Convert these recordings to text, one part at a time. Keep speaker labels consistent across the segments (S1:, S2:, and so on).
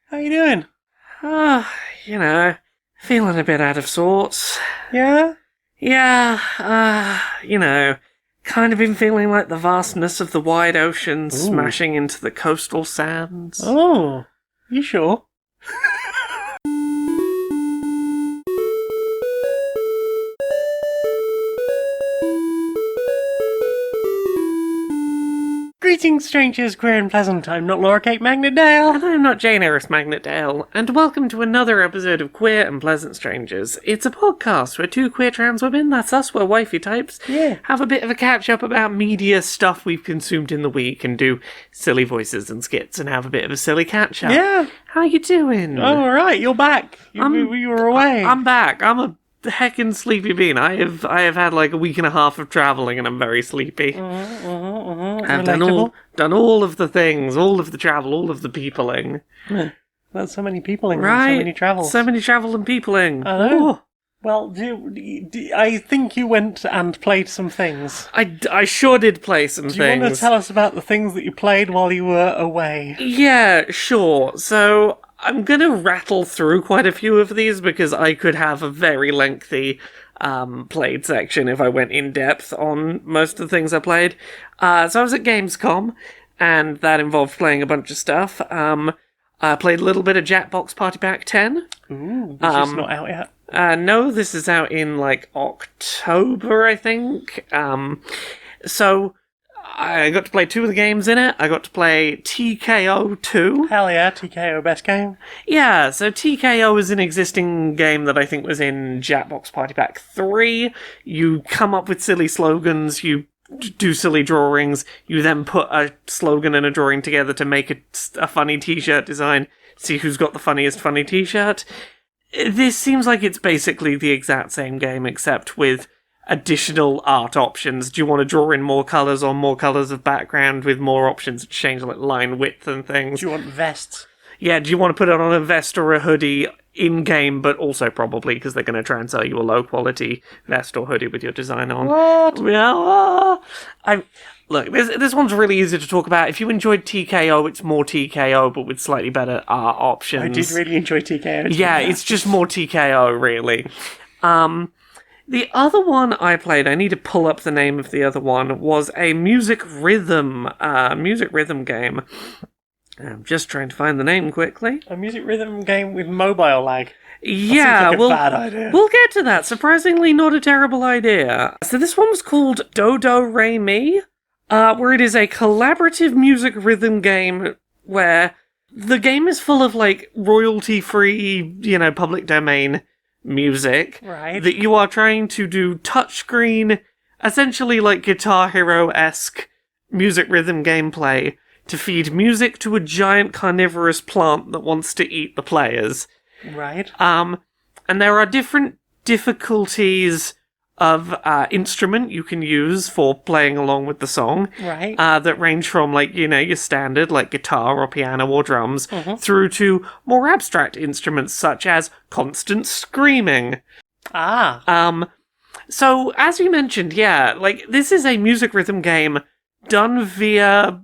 S1: How you doing?
S2: Ah, feeling a bit out of sorts.
S1: Yeah?
S2: Yeah, kind of been feeling like the vastness of the wide ocean smashing into the coastal sands.
S1: Oh, you sure? Greetings, strangers, queer and pleasant. I'm not Laura Kate Magnetdale.
S2: And I'm not Jane Aerith Magnetdale, and welcome to another episode of Queer and Pleasant Strangers. It's a podcast where two queer trans women, that's us, we're wifey types, have a bit of a catch-up about media stuff we've consumed in the week and do silly voices and skits and have a bit of a silly catch-up.
S1: Yeah.
S2: How you doing?
S1: Oh, all right, you're back. You were away.
S2: I'm back. I'm a heckin' sleepy bean. I have had like a week and a half of travelling and I'm very sleepy. I've done all of the things, all of the travel, all of the peopling.
S1: That's so many peopling,
S2: Right?
S1: so many travels.
S2: So many travel and peopling.
S1: I know.
S2: Ooh.
S1: Well, I think you went and played some things.
S2: I sure did play some
S1: Do you
S2: things.
S1: want to tell us about the things that you played while you were away?
S2: Yeah, sure. So I'm gonna rattle through quite a few of these because I could have a very lengthy played section if I went in depth on most of the things I played. So I was at Gamescom, and that involved playing a bunch of stuff. I played a little bit of Jackbox Party Pack 10.
S1: Ooh, which is not out yet.
S2: No, this is out in like October, I think. So I got to play two of the games in it. I got to play TKO 2.
S1: Hell yeah, TKO best game.
S2: Yeah, so TKO is an existing game that I think was in Jackbox Party Pack 3. You come up with silly slogans, you do silly drawings, you then put a slogan and a drawing together to make a funny t-shirt design, see who's got the funniest funny t-shirt. This seems like it's basically the exact same game, except with additional art options. Do you want to draw in more colours or more colours of background with more options to change like line width and things?
S1: Do you want vests?
S2: Yeah, do you want to put it on a vest or a hoodie in-game, but also probably because they're going to try and sell you a low-quality vest or hoodie with your design on.
S1: What?
S2: Yeah, look, this one's really easy to talk about. If you enjoyed TKO, it's more TKO, but with slightly better art options.
S1: I did really enjoy TKO.
S2: Yeah, it's just more TKO, really. The other one I played, I need to pull up the name of the other one, was a music rhythm game. I'm just trying to find the name quickly.
S1: A music rhythm game with mobile lag.
S2: Yeah,
S1: that seems like a bad idea.
S2: We'll get to that. Surprisingly, not a terrible idea. So this one was called Do Re Mi, where it is a collaborative music rhythm game where the game is full of like royalty-free, public domain music,
S1: Right.
S2: that you are trying to do touchscreen, essentially like Guitar Hero-esque music rhythm gameplay to feed music to a giant carnivorous plant that wants to eat the players.
S1: Right.
S2: And there are different difficulties of instrument you can use for playing along with the song.
S1: Right.
S2: That range from, like, your standard, like guitar or piano or drums, through to more abstract instruments such as constant screaming. So, as you mentioned, yeah, like, this is a music rhythm game done via,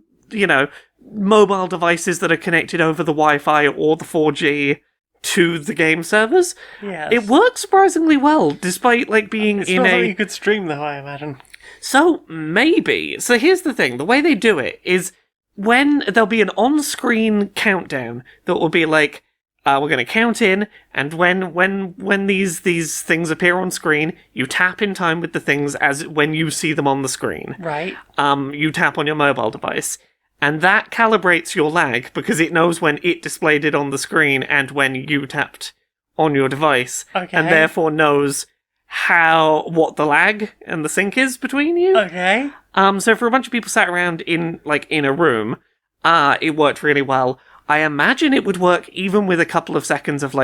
S2: mobile devices that are connected over the Wi-Fi or the 4G to the game servers.
S1: Yes.
S2: It works surprisingly well, despite, like, being
S1: It's
S2: in
S1: not
S2: a...
S1: something you could stream, though, I imagine.
S2: So, maybe. So here's the thing. The way they do it is when there'll be an on-screen countdown that will be like, we're going to count in, and when these things appear on screen, you tap in time with the things as when you see them on the screen.
S1: Right.
S2: You tap on your mobile device. And that calibrates your lag because it knows when it displayed it on the screen and when you tapped on your device.
S1: Okay.
S2: And therefore knows what the lag and the sync is between you.
S1: Okay.
S2: So for a bunch of people sat around in a room, it worked really well. I imagine it would work even with a couple of seconds of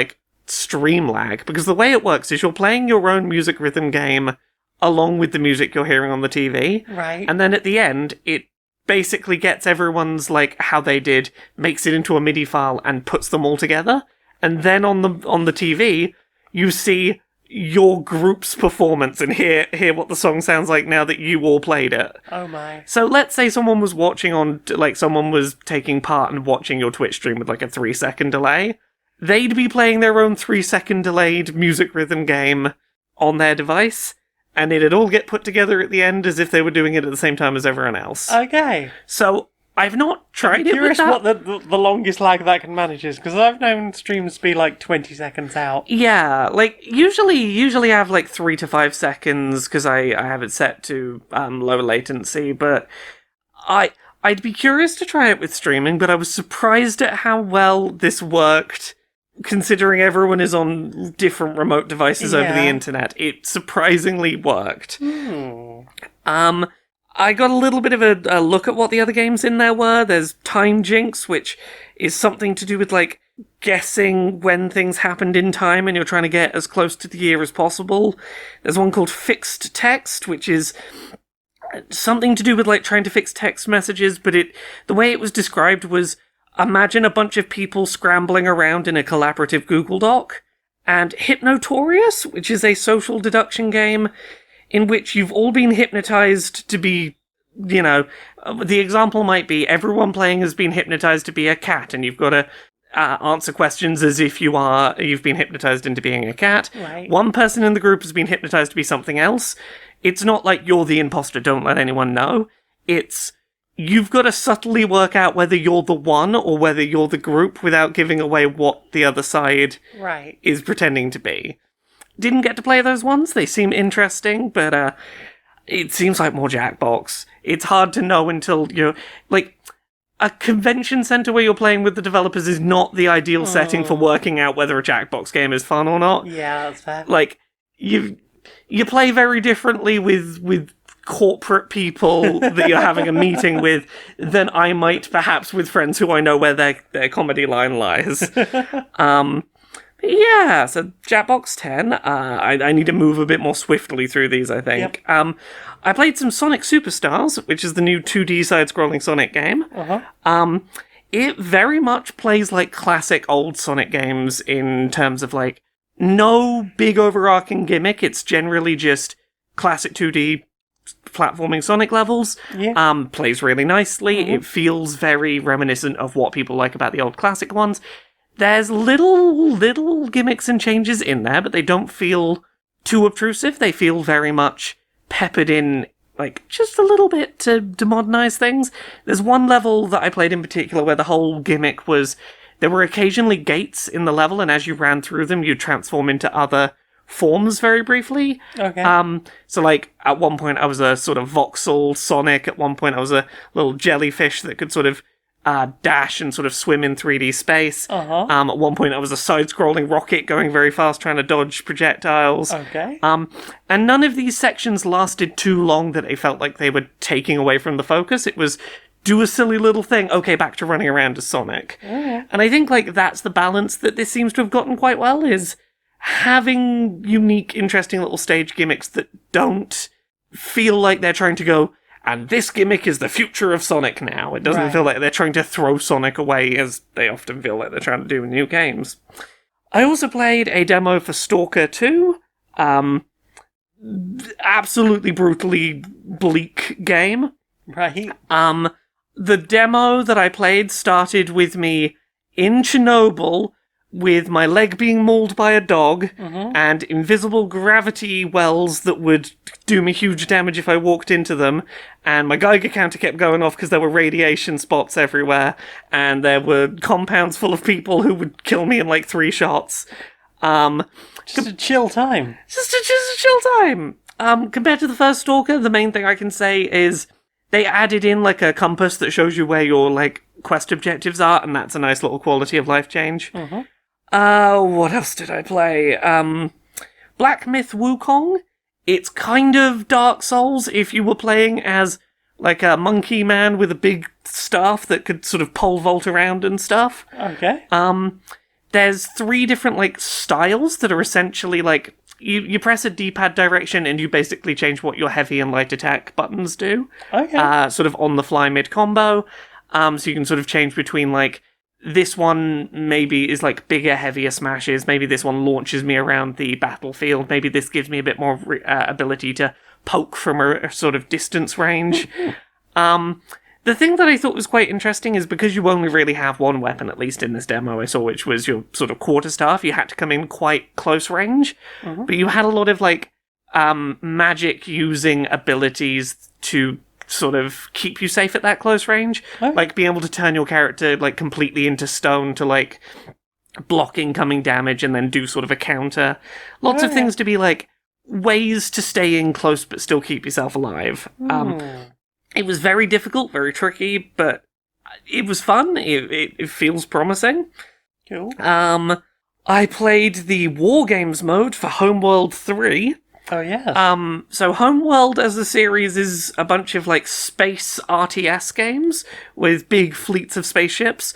S2: stream lag, because the way it works is you're playing your own music rhythm game along with the music you're hearing on the TV.
S1: Right.
S2: And then at the end, it basically gets everyone's how they did, makes it into a MIDI file and puts them all together. And then on the TV, you see your group's performance and hear what the song sounds like now that you all played it.
S1: Oh my.
S2: So let's say someone was watching someone was taking part and watching your Twitch stream with like a 3-second delay. They'd be playing their own 3-second delayed music rhythm game on their device, and it'd all get put together at the end as if they were doing it at the same time as everyone else.
S1: Okay.
S2: So I've not tried it with
S1: Curious
S2: that.
S1: what the longest lag that can manage is, because I've known streams be like 20 seconds out.
S2: Yeah, like, usually I have, like, 3 to 5 seconds, because I have it set to low latency, but I'd be curious to try it with streaming, but I was surprised at how well this worked, considering everyone is on different remote devices over the internet. It surprisingly worked. I got a little bit of a look at what the other games in there were. There's Time Jinx, which is something to do with, like, guessing when things happened in time and you're trying to get as close to the year as possible. There's one called Fixed Text, which is something to do with, like, trying to fix text messages, but the way it was described was, imagine a bunch of people scrambling around in a collaborative Google Doc. And Hypnotorious, which is a social deduction game in which you've all been hypnotized to be, the example might be everyone playing has been hypnotized to be a cat, and you've got to answer questions as if you've been hypnotized into being a cat.
S1: Right.
S2: One person in the group has been hypnotized to be something else. It's not like you're the imposter, don't let anyone know. It's, you've got to subtly work out whether you're the one or whether you're the group without giving away what the other side is pretending to be. Didn't get to play those ones. They seem interesting, but it seems like more Jackbox. It's hard to know until you're... Like, a convention center where you're playing with the developers is not the ideal setting for working out whether a Jackbox game is fun or not.
S1: Yeah, that's fair.
S2: Like, you play very differently with corporate people that you're having a meeting with than I might perhaps with friends who I know where their comedy line lies. Yeah, so Jackbox 10. I need to move a bit more swiftly through these, I think.
S1: Yep.
S2: I played some Sonic Superstars, which is the new 2D side-scrolling Sonic game. It very much plays like classic old Sonic games in terms of, like, no big overarching gimmick. It's generally just classic 2D platforming Sonic levels.
S1: Yeah.
S2: Plays really nicely. It feels very reminiscent of what people like about the old classic ones. There's little gimmicks and changes in there, but they don't feel too obtrusive. They feel very much peppered in, like, just a little bit to modernize things. There's one level that I played in particular where the whole gimmick was there were occasionally gates in the level, and as you ran through them, you'd transform into other forms very briefly.
S1: Okay.
S2: So, like, at one point I was a sort of voxel Sonic, at one point I was a little jellyfish that could sort of dash and sort of swim in 3D space. At one point I was a side-scrolling rocket going very fast trying to dodge projectiles.
S1: Okay.
S2: And none of these sections lasted too long that it felt like they were taking away from the focus. It was, do a silly little thing, okay, back to running around as Sonic. And I think, like, that's the balance that this seems to have gotten quite well, is having unique, interesting little stage gimmicks that don't feel like they're trying to go, and this gimmick is the future of Sonic now. It doesn't feel like they're trying to throw Sonic away, as they often feel like they're trying to do in new games. I also played a demo for Stalker 2. Absolutely brutally bleak game.
S1: Right.
S2: The demo that I played started with me in Chernobyl, with my leg being mauled by a dog, and invisible gravity wells that would do me huge damage if I walked into them, and my Geiger counter kept going off because there were radiation spots everywhere, and there were compounds full of people who would kill me in like 3 shots.
S1: Just a chill time.
S2: Just a chill time. Compared to the first Stalker, the main thing I can say is they added in like a compass that shows you where your like quest objectives are, and that's a nice little quality of life change. What else did I play? Black Myth Wukong. It's kind of Dark Souls if you were playing as like a monkey man with a big staff that could sort of pole vault around and stuff.
S1: Okay.
S2: There's 3 different like styles that are essentially like you press a D-pad direction and you basically change what your heavy and light attack buttons do.
S1: Okay.
S2: Sort of on the fly mid combo. So you can sort of change between like this one maybe is like bigger, heavier smashes. Maybe this one launches me around the battlefield. Maybe this gives me a bit more ability to poke from a sort of distance range. The thing that I thought was quite interesting is because you only really have one weapon, at least in this demo I saw, which was your sort of quarterstaff, you had to come in quite close range. But you had a lot of like magic using abilities to sort of keep you safe at that close range. Like being able to turn your character like completely into stone to like block incoming damage and then do sort of a counter. Lots of things to be like ways to stay in close but still keep yourself alive. It was very difficult, very tricky, but it was fun. It feels promising.
S1: Cool.
S2: I played the War Games mode for Homeworld 3.
S1: Oh, yes.
S2: So Homeworld as a series is a bunch of, like, space RTS games with big fleets of spaceships.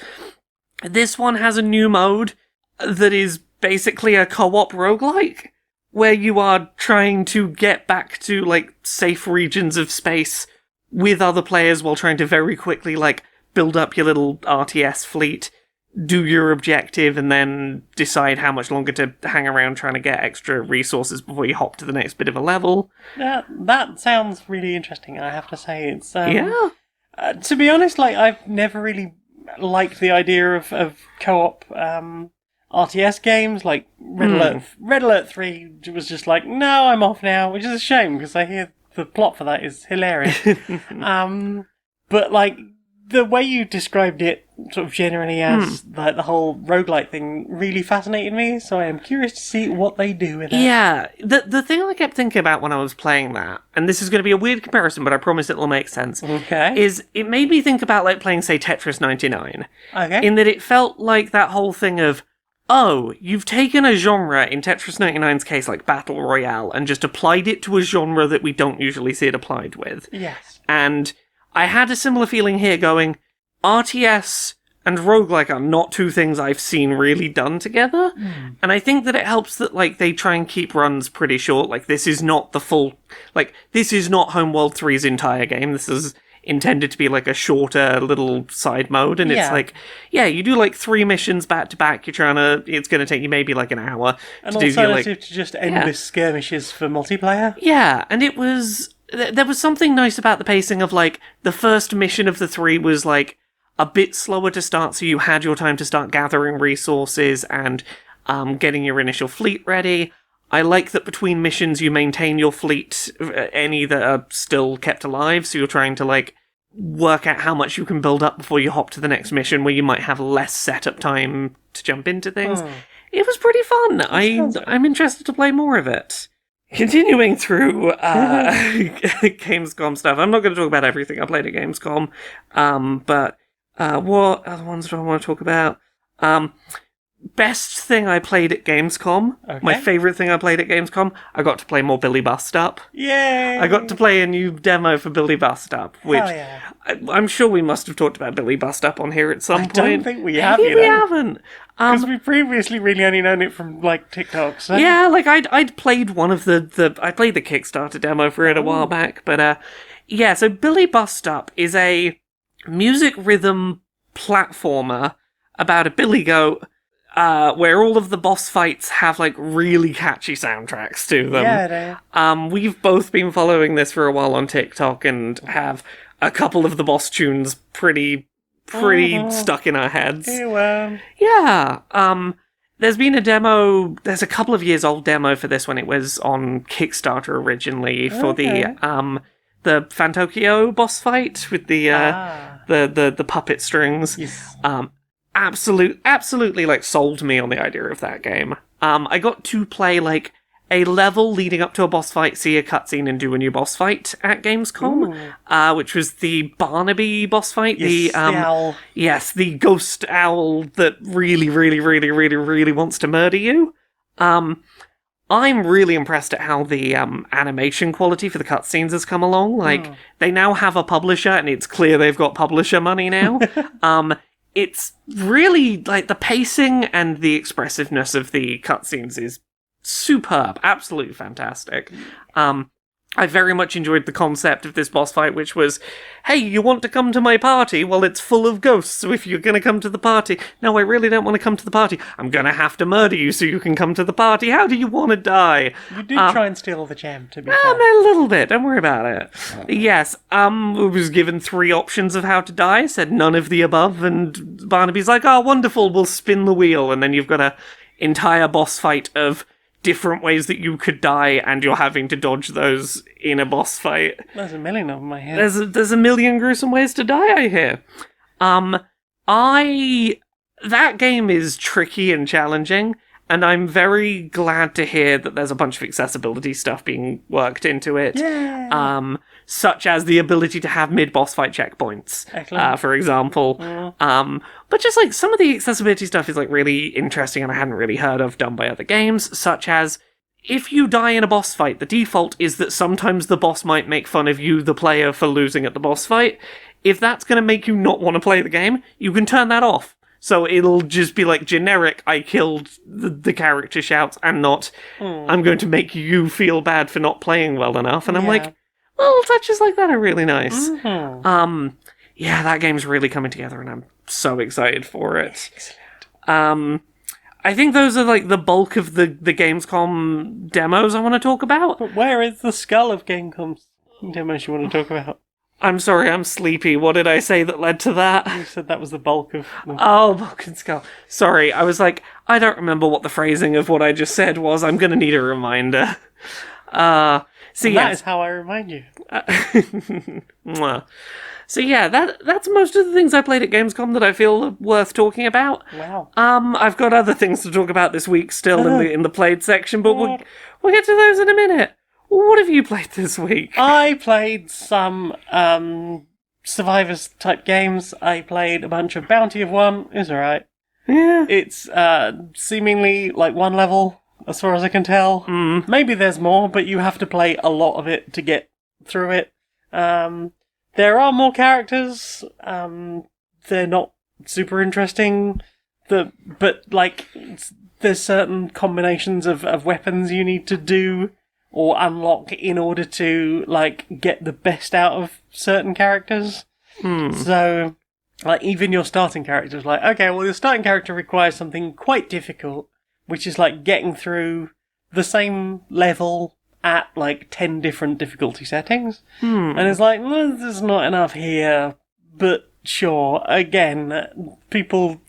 S2: This one has a new mode that is basically a co-op roguelike, where you are trying to get back to, like, safe regions of space with other players while trying to very quickly, like, build up your little RTS fleet, do your objective, and then decide how much longer to hang around trying to get extra resources before you hop to the next bit of a level.
S1: That sounds really interesting, I have to say. It's
S2: Yeah.
S1: To be honest, like, I've never really liked the idea of co-op RTS games. Like, Red Alert 3 was just like, no, I'm off now, which is a shame, because I hear the plot for that is hilarious. But, like, the way you described it sort of generally as like the whole roguelike thing really fascinated me, so I am curious to see what they do with it.
S2: Yeah, the thing I kept thinking about when I was playing that, and this is going to be a weird comparison, but I promise it'll make sense, is it made me think about, like, playing, say, Tetris 99.
S1: Okay.
S2: In that it felt like that whole thing of, oh, you've taken a genre, in Tetris 99's case, like Battle Royale, and just applied it to a genre that we don't usually see it applied with.
S1: Yes.
S2: And I had a similar feeling here going, RTS and roguelike are not two things I've seen really done together. And I think that it helps that, like, they try and keep runs pretty short. Like, this is not the full... Like, this is not Homeworld 3's entire game. This is intended to be, like, a shorter little side mode. And it's like, yeah, you do, like, 3 missions back to back. You're trying to... It's going to take you maybe, like, an hour
S1: an
S2: to do your, like...
S1: to just endless skirmishes for multiplayer.
S2: Yeah, and it was... There was something nice about the pacing of, like, the first mission of the 3 was, like, a bit slower to start, so you had your time to start gathering resources and getting your initial fleet ready. I like that between missions you maintain your fleet, any that are still kept alive, so you're trying to, like, work out how much you can build up before you hop to the next mission, where you might have less setup time to jump into things. It was pretty fun. I'm interested to play more of it. Continuing through Gamescom stuff, I'm not going to talk about everything I played at Gamescom, but what other ones do I want to talk about? Best thing I played at Gamescom, my favourite thing I played at Gamescom, I got to play more Billie Bust Up.
S1: Yay!
S2: I got to play a new demo for Billie Bust Up, which I'm sure we must have talked about Billie Bust Up on here at some point.
S1: I don't think we have,
S2: Maybe we haven't.
S1: Because we've previously really only known it from, like, TikTok, so...
S2: Yeah, like, I'd played one of I played the Kickstarter demo for it a while back, but, yeah, so Billie Bust Up is a music rhythm platformer about a billy goat, where all of the boss fights have, like, really catchy soundtracks to them.
S1: Yeah,
S2: we've both been following this for a while on TikTok and have a couple of the boss tunes pretty stuck in our heads. Yeah. There's been a demo, there's a couple of years old demo for this when it was on Kickstarter originally for the Fantokyo boss fight with the puppet strings.
S1: Yes.
S2: Absolutely, like, sold me on the idea of that game. I got to play, like, a level leading up to a boss fight, see a cutscene, and do a new boss fight at Gamescom, which was the Barnaby boss fight.
S1: Yes, the owl.
S2: Yes, the ghost owl that really, really, really, really, really wants to murder you. I'm really impressed at how the animation quality for the cutscenes has come along. Like, they now have a publisher, and it's clear they've got publisher money now. It's really, like, the pacing and the expressiveness of the cutscenes is superb, absolutely fantastic. I very much enjoyed the concept of this boss fight, which was, hey, you want to come to my party? Well, it's full of ghosts, so if you're going to come to the party... No, I really don't want to come to the party. I'm going to have to murder you so you can come to the party. How do you want to die?
S1: You did try and steal the gem, to be fair.
S2: A little bit. Don't worry about it. Yes, I was given 3 options of how to die, said none of the above, and Barnaby's like, oh, wonderful, we'll spin the wheel, and then you've got a entire boss fight of different ways that you could die, and you're having to dodge those in a boss fight.
S1: There's a million of them, I hear.
S2: There's a million gruesome ways to die, I hear. That game is tricky and challenging, and I'm very glad to hear that there's a bunch of accessibility stuff being worked into it.
S1: Yeah.
S2: Such as the ability to have mid-boss fight checkpoints, for example. But just, like, some of the accessibility stuff is, like, really interesting and I hadn't really heard of done by other games, such as, if you die in a boss fight, the default is that sometimes the boss might make fun of you, the player, for losing at the boss fight. If that's going to make you not want to play the game, you can turn that off. So it'll just be like generic, I killed the character shouts, and not, I'm going to make you feel bad for not playing well enough. And I'm like, well, touches like that are really nice. Yeah, that game's really coming together, and I'm so excited for it. Excellent. I think those are like the bulk of the Gamescom demos I want to talk about.
S1: But where is the skull of Gamescom demos you want to talk about?
S2: I'm sorry, I'm sleepy. What did I say that led to that?
S1: You said that was the bulk of...
S2: Oh, bulk and skull. Sorry, I was like, I don't remember what the phrasing of what I just said was. I'm going to need a reminder. That
S1: is how I remind you.
S2: So yeah, that's most of the things I played at Gamescom that I feel are worth talking about.
S1: Wow.
S2: I've got other things to talk about this week still in the played section, but we'll get to those in a minute. What have you played this week?
S1: I played some Survivors type games. I played a bunch of Bounty of One. It's alright.
S2: Yeah.
S1: It's seemingly like one level, as far as I can tell. Maybe there's more, but you have to play a lot of it to get through it. There are more characters. They're not super interesting. But like, there's certain combinations of weapons you need to do or unlock in order to like get the best out of certain characters. So, like, even your starting character is like, okay, well, your starting character requires something quite difficult, which is like getting through the same level at like 10 different difficulty settings. And it's like, well, there's not enough here, but sure. Again,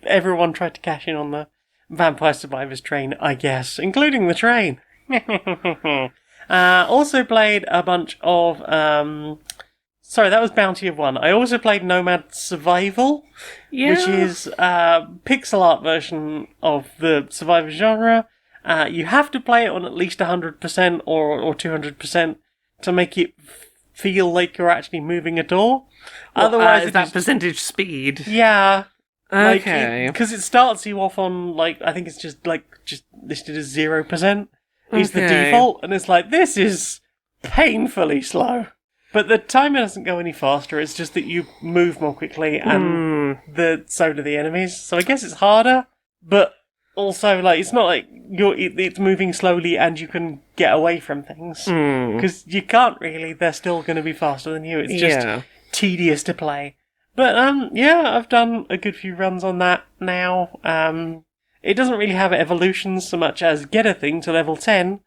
S1: everyone tried to cash in on the Vampire Survivors train, I guess, including the train. Also played a bunch of, sorry, that was Bounty of One. I also played Nomad Survival, which is a pixel art version of the Survivor genre. You have to play it on at least 100% or 200% to make it feel like you're actually moving at all. Otherwise,
S2: is that percentage speed?
S1: Yeah.
S2: Okay.
S1: Because it starts you off on, like, I think it's just listed as 0%. Is the default, and it's like, this is painfully slow. But the timer doesn't go any faster, it's just that you move more quickly, and so do the enemies. So I guess it's harder, but also, like, it's not like it's moving slowly and you can get away from things. Because you can't really, they're still going to be faster than you. It's just tedious to play. But, I've done a good few runs on that now. It doesn't really have evolutions so much as get a thing to level 10,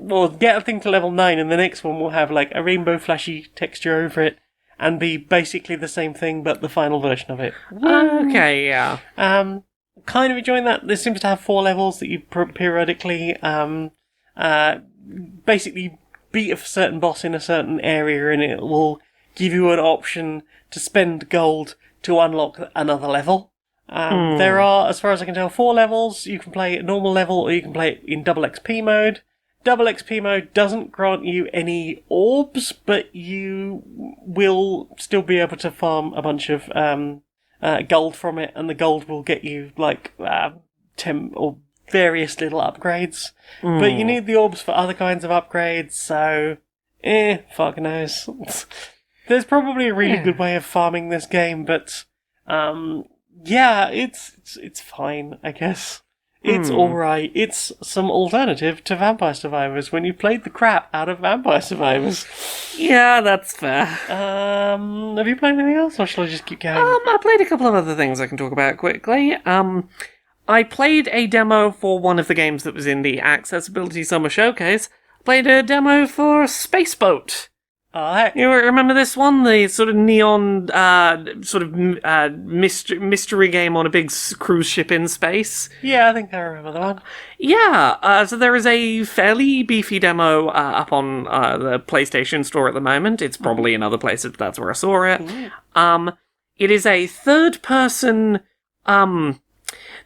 S1: or get a thing to level 9, and the next one will have like a rainbow flashy texture over it, and be basically the same thing, but the final version of it.
S2: Okay, yeah.
S1: Kind of enjoying that. This seems to have 4 levels that you periodically, basically beat a certain boss in a certain area, and it will give you an option to spend gold to unlock another level. There are, as far as I can tell, 4 levels. You can play at normal level, or you can play it in double XP mode. Double XP mode doesn't grant you any orbs, but you will still be able to farm a bunch of gold from it, and the gold will get you like or various little upgrades. But you need the orbs for other kinds of upgrades, so fuck knows. There's probably a really good way of farming this game, but it's fine, I guess. It's alright. It's some alternative to Vampire Survivors when you played the crap out of Vampire Survivors.
S2: Yeah, that's fair.
S1: Have you played anything else, or shall I just keep going?
S2: I played a couple of other things I can talk about quickly. I played a demo for one of the games that was in the Accessibility Summer Showcase. Played a demo for Spaceboat.
S1: Oh, heck.
S2: You remember this one? The sort of neon, mystery game on a big cruise ship in space?
S1: Yeah, I think I remember that one.
S2: Yeah, so there is a fairly beefy demo up on the PlayStation Store at the moment. It's probably in other places, but that's where I saw it. It is a third-person...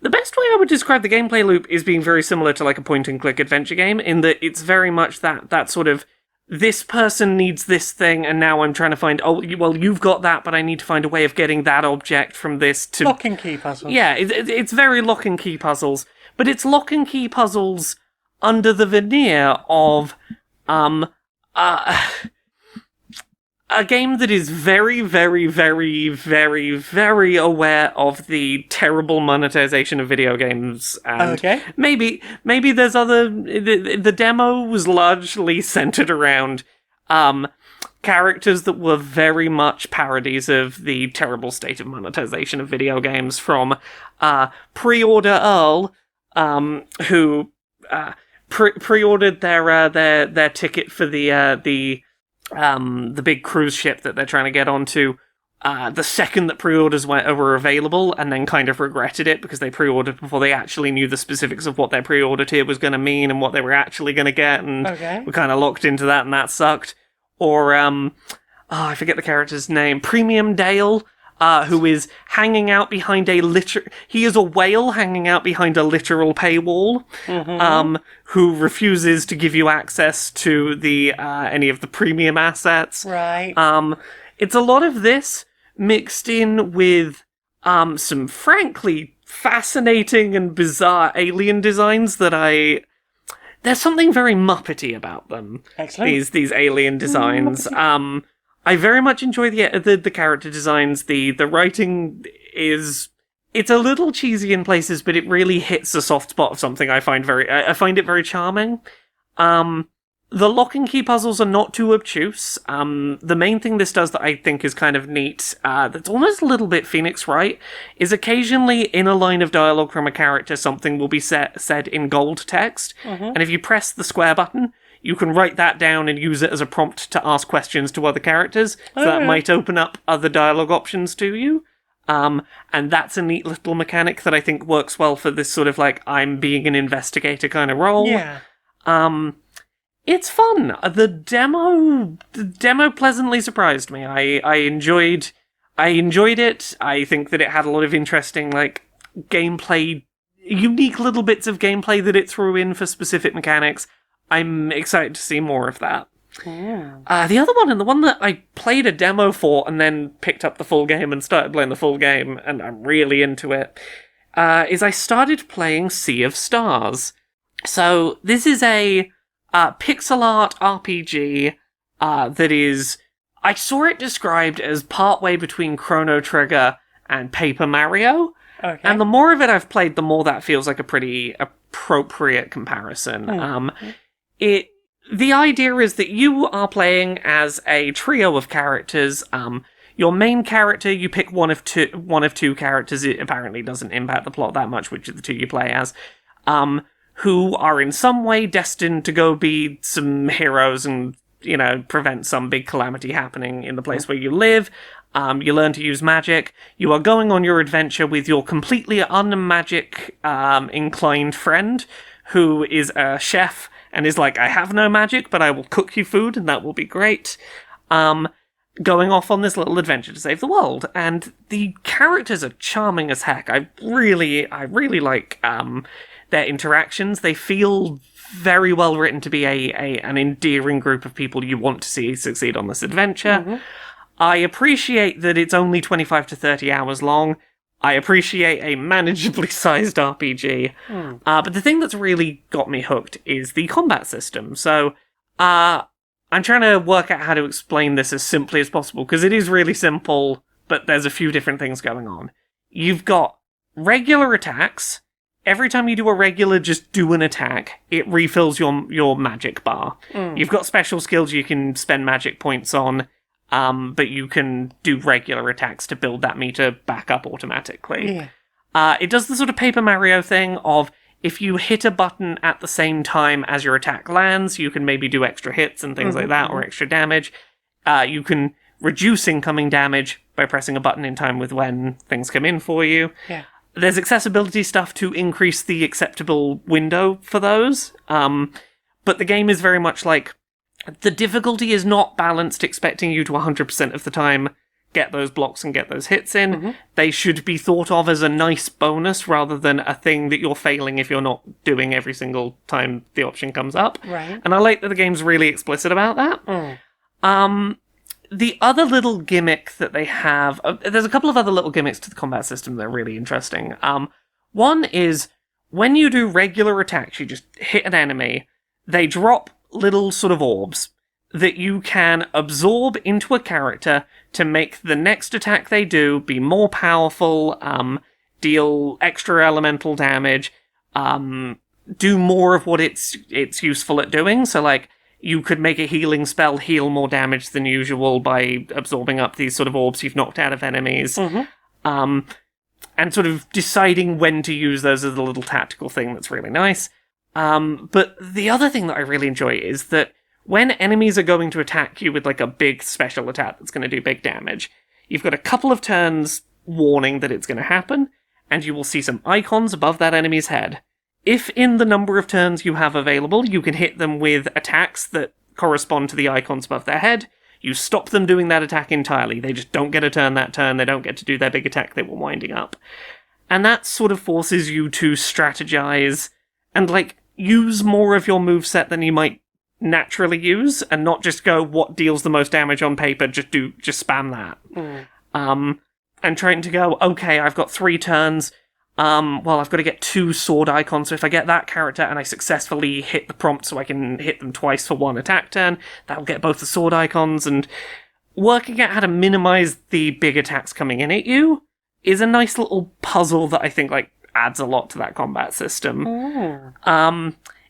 S2: The best way I would describe the gameplay loop is being very similar to like a point-and-click adventure game, in that it's very much that sort of, this person needs this thing, and now I'm trying to find, well, you've got that, but I need to find a way of getting that object from this to...
S1: Lock and key puzzles.
S2: Yeah, it's very lock and key puzzles, but it's lock and key puzzles under the veneer of a game that is very, very, very, very, very aware of the terrible monetization of video games. And
S1: Okay.
S2: maybe there's other... The demo was largely centered around characters that were very much parodies of the terrible state of monetization of video games, from Pre-Order Earl, who pre-ordered their ticket for the big cruise ship that they're trying to get onto the second that pre-orders were available, and then kind of regretted it because they pre-ordered before they actually knew the specifics of what their pre-order tier was going to mean and what they were actually going to get, and were kind of locked into that, and that sucked. Or, I forget the character's name, Premium Dale, who is hanging out behind he is a whale hanging out behind a literal paywall, who refuses to give you access to the any of the premium assets.
S1: Right.
S2: It's a lot of this mixed in with some frankly fascinating and bizarre alien designs that there's something very Muppety about them.
S1: Excellent.
S2: These alien designs. I very much enjoy the character designs. The writing is... It's a little cheesy in places, but it really hits a soft spot of something I find it very charming. The lock and key puzzles are not too obtuse. The main thing this does that I think is kind of neat, that's almost a little bit Phoenix Wright, is occasionally in a line of dialogue from a character, something will be said in gold text, and if you press the square button, you can write that down and use it as a prompt to ask questions to other characters. So that might open up other dialogue options to you. And that's a neat little mechanic that I think works well for this sort of like, I'm being an investigator kind of role.
S1: Yeah.
S2: It's fun. The demo pleasantly surprised me. I enjoyed it. I think that it had a lot of interesting, like, unique little bits of gameplay that it threw in for specific mechanics. I'm excited to see more of that. The other one, and the one that I played a demo for and then picked up the full game and started playing the full game, and I'm really into it, is I started playing Sea of Stars. So this is a pixel art RPG that is... I saw it described as partway between Chrono Trigger and Paper Mario.
S1: Okay.
S2: And the more of it I've played, the more that feels like a pretty appropriate comparison. The idea is that you are playing as a trio of characters. Your main character, you pick one of two characters. It apparently doesn't impact the plot that much, which of the two you play as, who are in some way destined to go be some heroes and, prevent some big calamity happening in the place where you live. You learn to use magic. You are going on your adventure with your completely un-magic inclined friend, who is a chef and is like, I have no magic, but I will cook you food, and that will be great. Going off on this little adventure to save the world. And the characters are charming as heck. I really like their interactions. They feel very well written to be an endearing group of people you want to see succeed on this adventure. I appreciate that it's only 25 to 30 hours long. I appreciate a manageably sized RPG. But the thing that's really got me hooked is the combat system. So, I'm trying to work out how to explain this as simply as possible, because it is really simple, but there's a few different things going on. You've got regular attacks, every time you do a regular, just do an attack, it refills your magic bar. You've got special skills you can spend magic points on, but you can do regular attacks to build that meter back up automatically.
S1: Yeah.
S2: It does the sort of Paper Mario thing of, if you hit a button at the same time as your attack lands, you can maybe do extra hits and things like that, or extra damage. You can reduce incoming damage by pressing a button in time with when things come in for you.
S1: Yeah.
S2: There's accessibility stuff to increase the acceptable window for those. But the game is very much like, the difficulty is not balanced expecting you to 100% of the time get those blocks and get those hits in. They should be thought of as a nice bonus rather than a thing that you're failing if you're not doing every single time the option comes up.
S1: Right.
S2: And I like that the game's really explicit about that. The other little gimmick that they have... there's a couple of other little gimmicks to the combat system that are really interesting. One is, when you do regular attacks, you just hit an enemy, they drop little sort of orbs that you can absorb into a character to make the next attack they do be more powerful, deal extra elemental damage, do more of what it's useful at doing. So, like, you could make a healing spell heal more damage than usual by absorbing up these sort of orbs you've knocked out of enemies. And sort of deciding when to use those as a little tactical thing that's really nice. But the other thing that I really enjoy is that when enemies are going to attack you with, like, a big special attack that's going to do big damage, you've got a couple of turns warning that it's going to happen, and you will see some icons above that enemy's head. If in the number of turns you have available, you can hit them with attacks that correspond to the icons above their head, you stop them doing that attack entirely. They just don't get a turn that turn, they don't get to do their big attack they were winding up. And that sort of forces you to strategize and, like, use more of your moveset than you might naturally use, and not just go, what deals the most damage on paper, just spam that. And trying to go, okay, I've got 3 turns, well, I've got to get 2 sword icons, so if I get that character and I successfully hit the prompt so I can hit them twice for 1 attack turn, that'll get both the sword icons, and working out how to minimize the big attacks coming in at you is a nice little puzzle that I think, like, adds a lot to that combat system.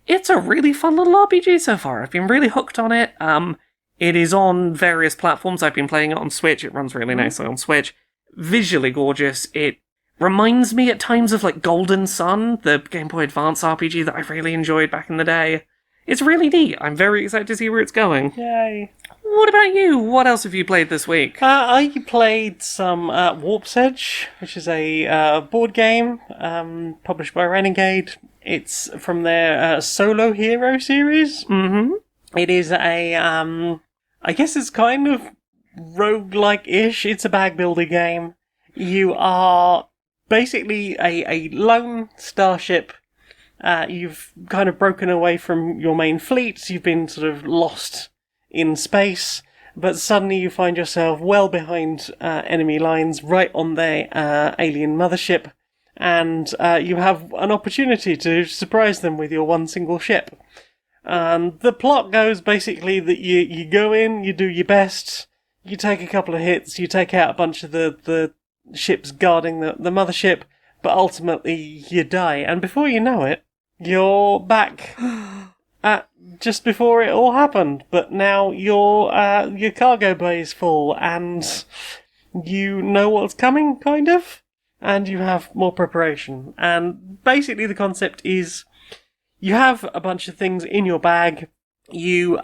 S2: It's a really fun little RPG so far. I've been really hooked on it. It is on various platforms. I've been playing it on Switch. It runs really nicely on Switch. Visually gorgeous. It reminds me at times of, like, Golden Sun, the Game Boy Advance RPG that I really enjoyed back in the day. It's really neat. I'm very excited to see where it's going.
S1: Yay.
S2: What about you? What else have you played this week?
S1: I played some Warp's Edge, which is a board game published by Renegade. It's from their Solo Hero series. It is a, I guess it's kind of roguelike-ish. It's a bag builder game. You are basically a lone starship. You've kind of broken away from your main fleet. You've been sort of lost in space, but suddenly you find yourself well behind enemy lines, right on their alien mothership, and you have an opportunity to surprise them with your one single ship. The plot goes basically that you go in, you do your best, you take a couple of hits, you take out a bunch of the ships guarding the mothership, but ultimately you die, and before you know it, you're back at just before it all happened, but now your cargo bay is full, and you know what's coming, kind of, and you have more preparation. And basically the concept is, you have a bunch of things in your bag, you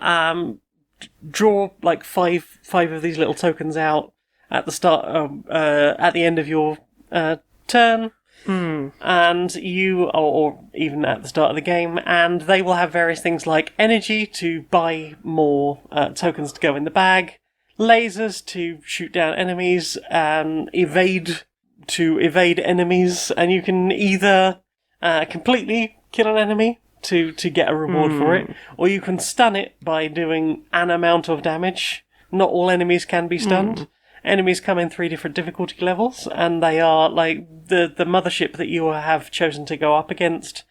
S1: draw like five of these little tokens out at the start, at the end of your turn, and you, or even at the start of the game, and they will have various things like energy to buy more tokens to go in the bag, lasers to shoot down enemies, evade to evade enemies, and you can either completely kill an enemy to get a reward for it, or you can stun it by doing an amount of damage. Not all enemies can be stunned. Enemies come in 3 different difficulty levels, and they are, like, the mothership that you have chosen to go up against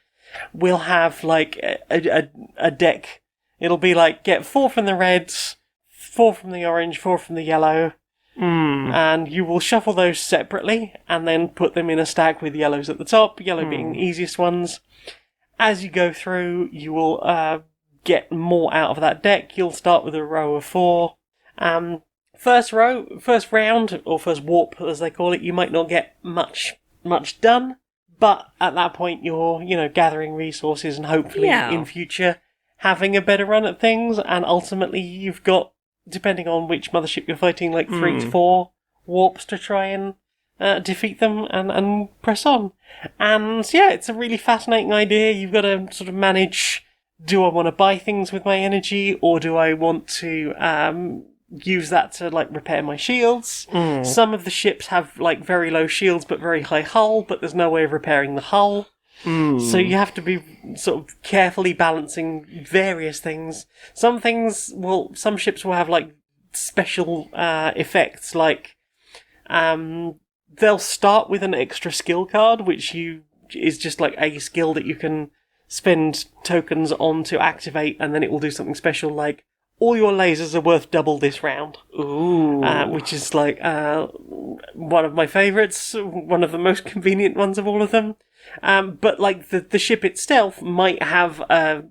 S1: will have, like, a deck. It'll be like, get 4 from the reds, 4 from the orange, 4 from the yellow, And you will shuffle those separately and then put them in a stack with yellows at the top, yellow being the easiest ones. As you go through, you will get more out of that deck. You'll start with a row of 4. First round, or first warp as they call it, you might not get much done, but at that point you're, gathering resources and hopefully in future having a better run at things, and ultimately you've got, depending on which mothership you're fighting, like 3 to 4 warps to try and defeat them and press on. And yeah, it's a really fascinating idea. You've got to sort of manage, do I want to buy things with my energy, or do I want to use that to repair my shields? Some of the ships have very low shields but very high hull, but there's no way of repairing the hull. So you have to be sort of carefully balancing various things. Some ships will have special effects, they'll start with an extra skill card, which is just a skill that you can spend tokens on to activate, and then it will do something special, like all your lasers are worth double this round.
S2: Ooh.
S1: Which is one of my favourites, one of the most convenient ones of all of them. But the ship itself might have a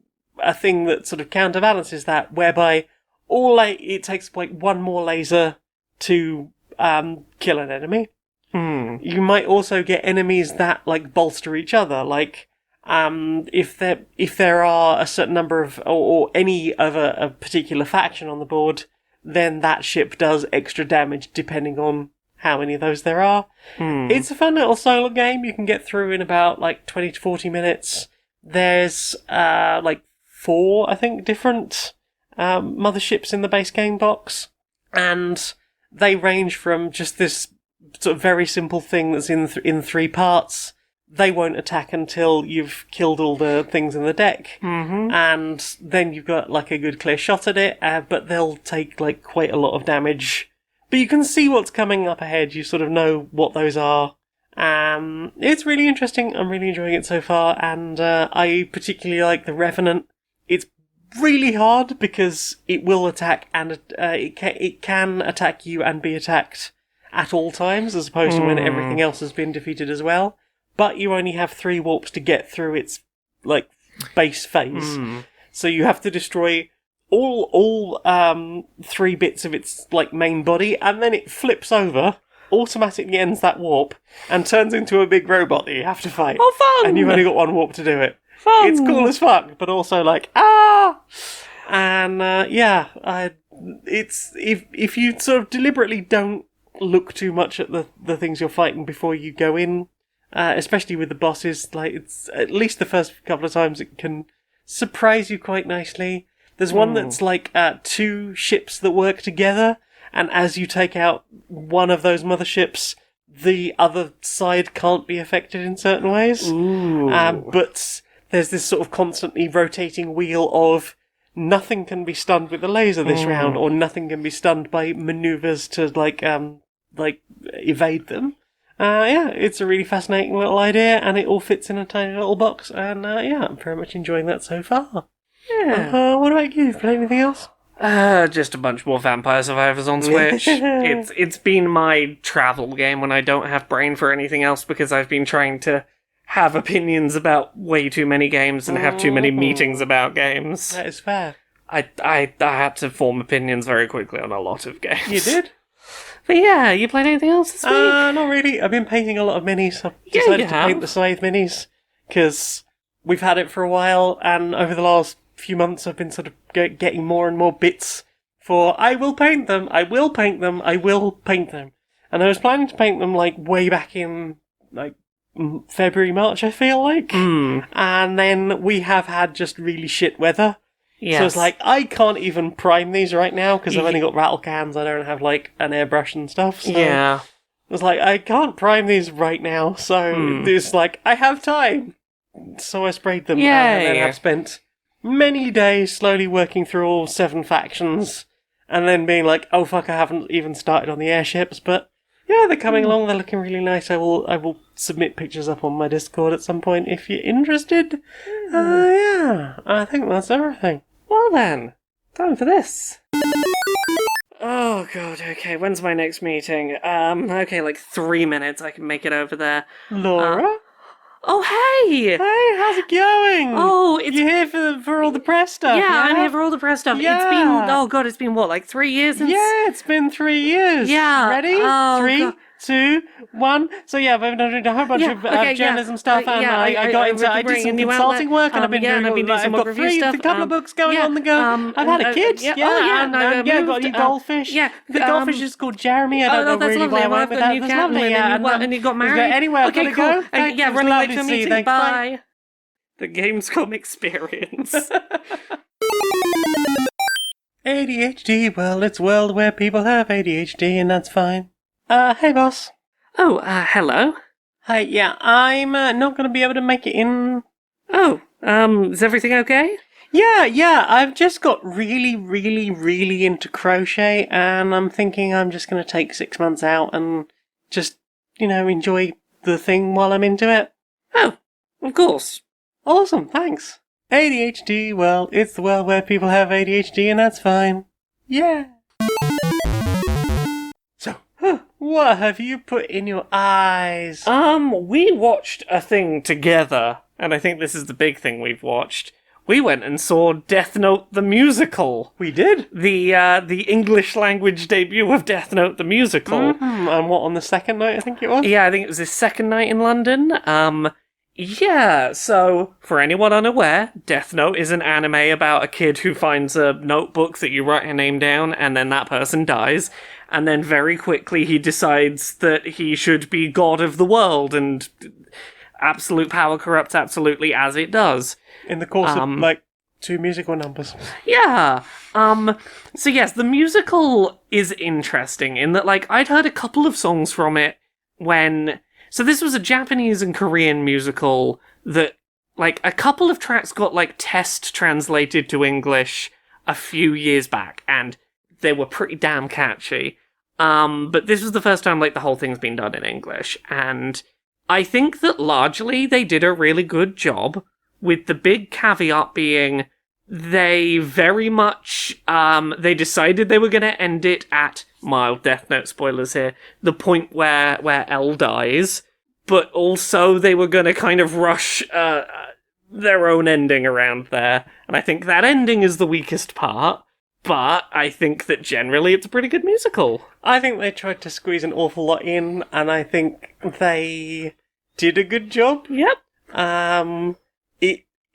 S1: thing that sort of counterbalances that, whereby it takes one more laser to kill an enemy. You might also get enemies that bolster each other, if there are a certain number of or any of a particular faction on the board, then that ship does extra damage depending on how many of those there are. It's a fun little solo game you can get through in about 20 to 40 minutes. There's 4, I think, different motherships in the base game box, and they range from just this sort of very simple thing that's in 3 parts. They won't attack until you've killed all the things in the deck, and then you've got a good clear shot at it, but they'll take quite a lot of damage. But you can see what's coming up ahead, you sort of know what those are. It's really interesting, I'm really enjoying it so far, and I particularly like the Revenant. It's really hard because it will attack, and it can attack you and be attacked at all times, as opposed to when everything else has been defeated as well. But you only have 3 warps to get through its base phase, so you have to destroy all 3 bits of its main body, and then it flips over, automatically ends that warp, and turns into a big robot that you have to fight.
S2: Oh, fun!
S1: And you've only got 1 warp to do it.
S2: Fun!
S1: It's cool as fuck, but also and it's if you sort of deliberately don't look too much at the things you're fighting before you go in. Especially with the bosses, it's at least the first couple of times it can surprise you quite nicely. There's one that's 2 ships that work together, and as you take out one of those motherships, the other side can't be affected in certain ways. But there's this sort of constantly rotating wheel of nothing can be stunned with the laser this round, or nothing can be stunned by maneuvers to evade them. It's a really fascinating little idea, and it all fits in a tiny little box, and I'm very much enjoying that so far.
S2: Yeah.
S1: What about you? Play anything else?
S2: Just a bunch more Vampire Survivors on Switch. It's been my travel game when I don't have brain for anything else, because I've been trying to have opinions about way too many games and have too many meetings about games.
S1: That is fair.
S2: I had to form opinions very quickly on a lot of games.
S1: You did?
S2: But yeah, you played anything else this week?
S1: Not really. I've been painting a lot of minis. I've decided to paint the Scythe minis, because we've had it for a while, and over the last few months I've been sort of getting more and more bits for, I will paint them, I will paint them, I will paint them. And I was planning to paint them way back in February, March, I feel like. And then we have had just really shit weather.
S2: Yes.
S1: So it's I can't even prime these right now because I've only got rattle cans. I don't have an airbrush and stuff. So
S2: yeah.
S1: It was I can't prime these right now. So it's I have time. So I sprayed them.
S2: Yay.
S1: And then I've spent many days slowly working through all 7 factions, and then being oh fuck, I haven't even started on the airships. But yeah, they're coming along. They're looking really nice. I will submit pictures up on my Discord at some point if you're interested. I think that's everything.
S2: Well then, time for this. Oh god, okay, when's my next meeting? Okay, like 3 minutes, I can make it over there.
S1: Laura?
S2: Oh, hey!
S1: Hey, how's it going?
S2: Oh, it's...
S1: You here for all the press stuff?
S2: Yeah, I'm here for all the press stuff.
S1: Yeah.
S2: It's been... Oh god, it's been what, like 3 years since...
S1: Yeah, it's been 3 years.
S2: Yeah.
S1: Ready?
S2: Oh,
S1: 3,
S2: God.
S1: 2, 1. So yeah, I've been doing a whole bunch of journalism stuff, and I did some consulting work, and I've been doing
S2: some
S1: I've got
S2: review stuff.
S1: a couple of books going on the go. I've had a kid.
S2: Yeah.
S1: I've got a new goldfish.
S2: Yeah.
S1: The goldfish is called Jeremy. I don't know
S2: that's
S1: really
S2: lovely.
S1: why I went with
S2: got a
S1: that.
S2: new
S1: That's
S2: cat,
S1: lovely.
S2: and you got married.
S1: Anyway, I've got to go.
S2: Yeah,
S1: It was
S2: running late
S1: lovely
S2: to
S1: to
S2: the
S1: see you.
S2: meeting.
S1: Thanks.
S2: Bye. The Gamescom experience.
S1: ADHD, well, it's a world where people have ADHD, and that's fine. Hey, boss.
S2: Oh, hello.
S1: Hi, yeah, I'm not going to be able to make it in.
S2: Oh, is everything okay?
S1: Yeah, I've just got really, really, really into crochet, and I'm thinking I'm just going to take 6 months out and just, enjoy the thing while I'm into it.
S2: Oh, of course.
S1: Awesome, thanks. ADHD, well, it's the world where people have ADHD, and that's fine. Yeah. So, what have you put in your eyes?
S2: We watched a thing together, and I think this is the big thing we've watched. We went and saw Deathnote the Musical.
S1: We did.
S2: The English language debut of Deathnote the Musical.
S1: And what, on the second night, I think it was?
S2: Yeah, I think it was his second night in London. Yeah, so, for anyone unaware, Deathnote is an anime about a kid who finds a notebook that you write a name down, and then that person dies, and then very quickly he decides that he should be god of the world, and absolute power corrupts absolutely as it does.
S1: In the course of, 2 musical numbers.
S2: Yeah. So yes, the musical is interesting in that, I'd heard a couple of songs from it when... So this was a Japanese and Korean musical that, a couple of tracks got, test translated to English a few years back, and they were pretty damn catchy. But this was the first time, the whole thing's been done in English, and I think that largely they did a really good job, with the big caveat being they very much, they decided they were going to end it at, mild Death Note spoilers here, the point where L dies, but also they were going to kind of rush their own ending around there. And I think that ending is the weakest part, but I think that generally it's a pretty good musical.
S1: I think they tried to squeeze an awful lot in, and I think they did a good job.
S2: Yep.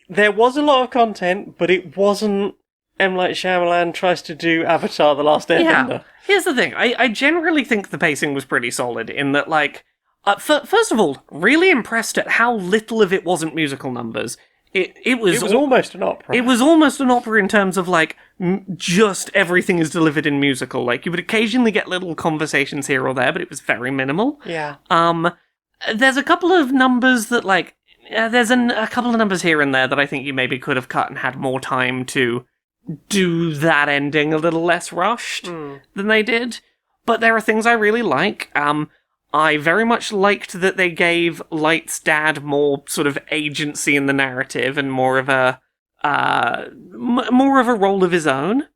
S1: There was a lot of content, but it wasn't M. Night Shyamalan tries to do Avatar: The Last Airbender.
S2: Yeah. Here's the thing. I generally think the pacing was pretty solid in that, first of all, really impressed at how little of it wasn't musical numbers. It was
S1: almost an opera.
S2: It was almost an opera in terms of, just everything is delivered in musical. You would occasionally get little conversations here or there, but it was very minimal.
S1: Yeah.
S2: There's a couple of numbers that, there's a couple of numbers here and there that I think you maybe could have cut and had more time to do that ending a little less rushed than they did. But there are things I really like. I very much liked that they gave Light's dad more sort of agency in the narrative and more of a role of his own.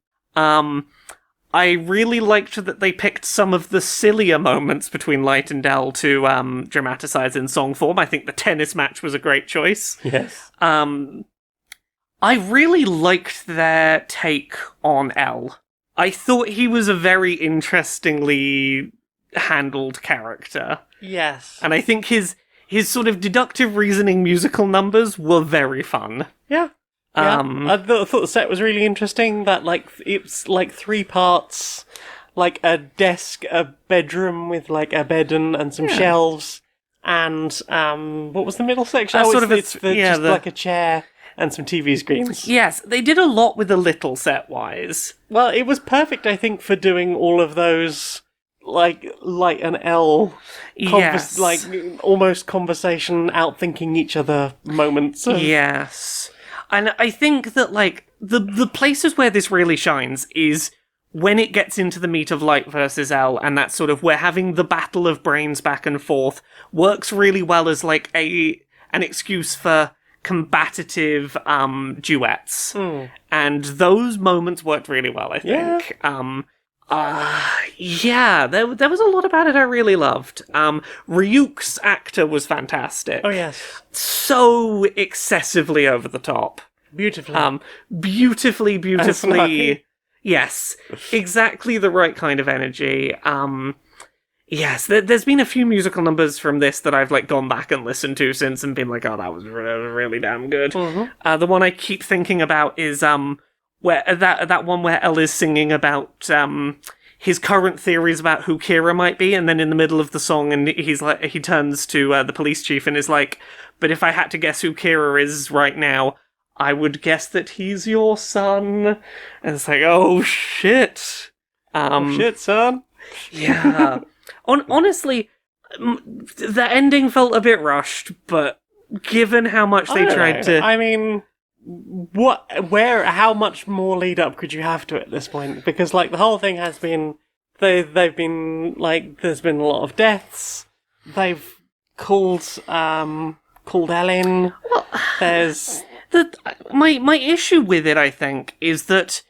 S2: I really liked that they picked some of the sillier moments between Light and L to dramatize in song form. I think the tennis match was a great choice.
S1: Yes.
S2: I really liked their take on L. I thought he was a very interestingly handled character.
S1: Yes.
S2: And I think his sort of deductive reasoning musical numbers were very fun.
S1: Yeah. I thought the set was really interesting. That it's 3 parts, a desk, a bedroom with a bed and some shelves, and what was the middle section? It's a chair and some TV screens.
S2: Yes, they did a lot with a little set wise.
S1: Well, it was perfect, I think, for doing all of those Light and L,
S2: yes,
S1: almost conversation, outthinking each other moments.
S2: Yes. And I think that, the places where this really shines is when it gets into the meat of Light versus L, and that sort of, we're having the battle of brains back and forth, works really well as, an excuse for combative, duets. And those moments worked really well, I think.
S1: Yeah.
S2: Yeah, there was a lot about it I really loved. Ryuk's actor was fantastic.
S1: Oh, yes.
S2: So excessively over the top.
S1: Beautifully.
S2: Beautifully.
S1: snarky.
S2: Yes, exactly the right kind of energy. Yes, there's been a few musical numbers from this that I've like gone back and listened to since and been like, oh, that was really damn good.
S1: Mm-hmm.
S2: The one I keep thinking about is where that one where Elle is singing about his current theories about who Kira might be, and then in the middle of the song, and he turns to the police chief and is like, "But if I had to guess who Kira is right now, I would guess that he's your son." And it's like, oh shit,
S1: Shit, son.
S2: yeah. Honestly, the ending felt a bit rushed, but given how much they tried to...
S1: I mean, how much more lead up could you have to it at this point? Because, like, the whole thing has been, they've been, like, there's been a lot of deaths. They've called Ellen.
S2: Well,
S1: There's...
S2: My issue with it, I think, is that...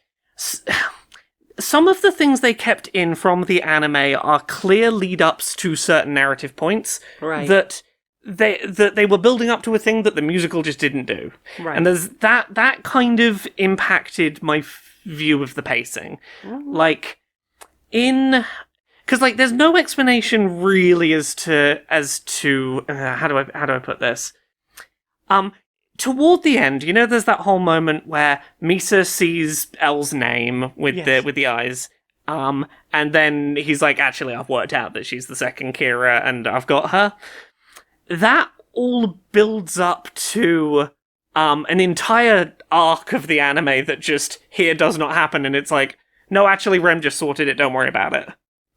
S2: Some of the things they kept in from the anime are clear lead-ups to certain narrative points that they were building up to a thing that the musical just didn't do.
S1: Right.
S2: And there's that kind of impacted my view of the pacing.
S1: Mm-hmm.
S2: Like, because like there's no explanation really as to how do I put this? Toward the end, you know, there's that whole moment where Misa sees Elle's name with the eyes, and then he's like, actually, I've worked out that she's the second Kira, and I've got her. That all builds up to an entire arc of the anime that just here does not happen, and it's like, no, actually, Rem just sorted it, don't worry about it.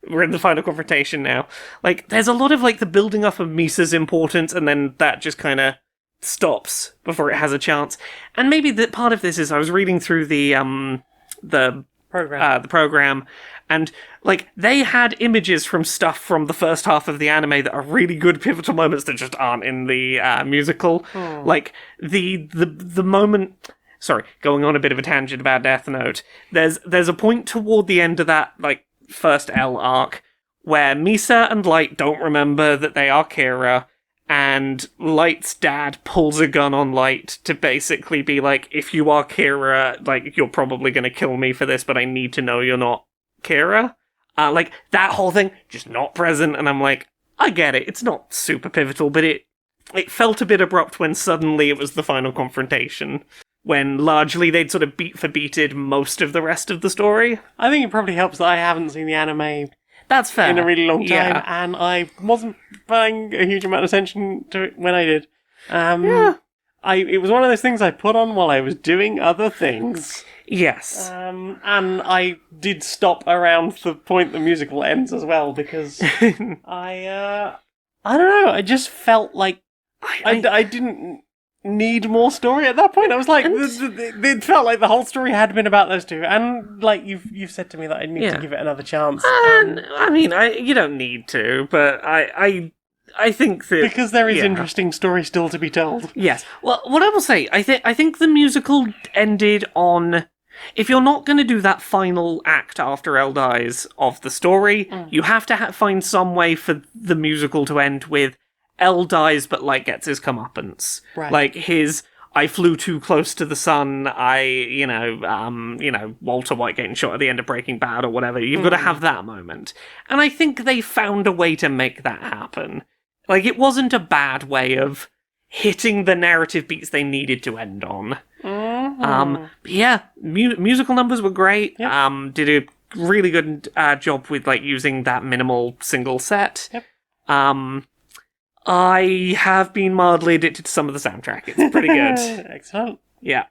S2: We're in the final confrontation now. Like, there's a lot of, like, the building up of Misa's importance, and then that just kind of stops before it has a chance. And maybe that part of this is I was reading through the program, and like they had images from stuff from the first half of the anime that are really good pivotal moments that just aren't in the musical. Like the moment. Sorry, going on a bit of a tangent about Death Note. There's a point toward the end of that like first L arc where Misa and Light don't remember that they are Kira. And Light's dad pulls a gun on Light to basically be like, if you are Kira, like, you're probably going to kill me for this, but I need to know you're not Kira. Like, that whole thing, just not present, and I'm like, I get it, it's not super pivotal, but it felt a bit abrupt when suddenly it was the final confrontation, when largely they'd sort of beat for beated most of the rest of the story.
S1: I think it probably helps that I haven't seen the anime
S2: That's fair.
S1: in a really long time,
S2: Yeah.
S1: and I wasn't paying a huge amount of attention to it when I did. It was one of those things I put on while I was doing other things.
S2: Yes.
S1: And I did stop around the point the musical ends as well, because I don't know, I just felt like I didn't need more story at that point. I was like, it felt like the whole story had been about those two, and like you've said to me that I need to give it another chance.
S2: I mean, you don't need to, but I think that
S1: because there is interesting story still to be told.
S2: Yes. Well, what I will say, I think the musical ended on. If you're not going to do that final act after Elle dies of the story, you have to find some way for the musical to end with Elle dies, but Light gets his comeuppance.
S1: Right.
S2: Like his, I flew too close to the sun. Walter White getting shot at the end of Breaking Bad or whatever. You've got to have that moment, and I think they found a way to make that happen. Like it wasn't a bad way of hitting the narrative beats they needed to end on. Musical numbers were great.
S1: Yep.
S2: Did a really good job with like using that minimal single set.
S1: Yep.
S2: I have been mildly addicted to some of the soundtrack. It's pretty good.
S1: Excellent.
S2: Yeah.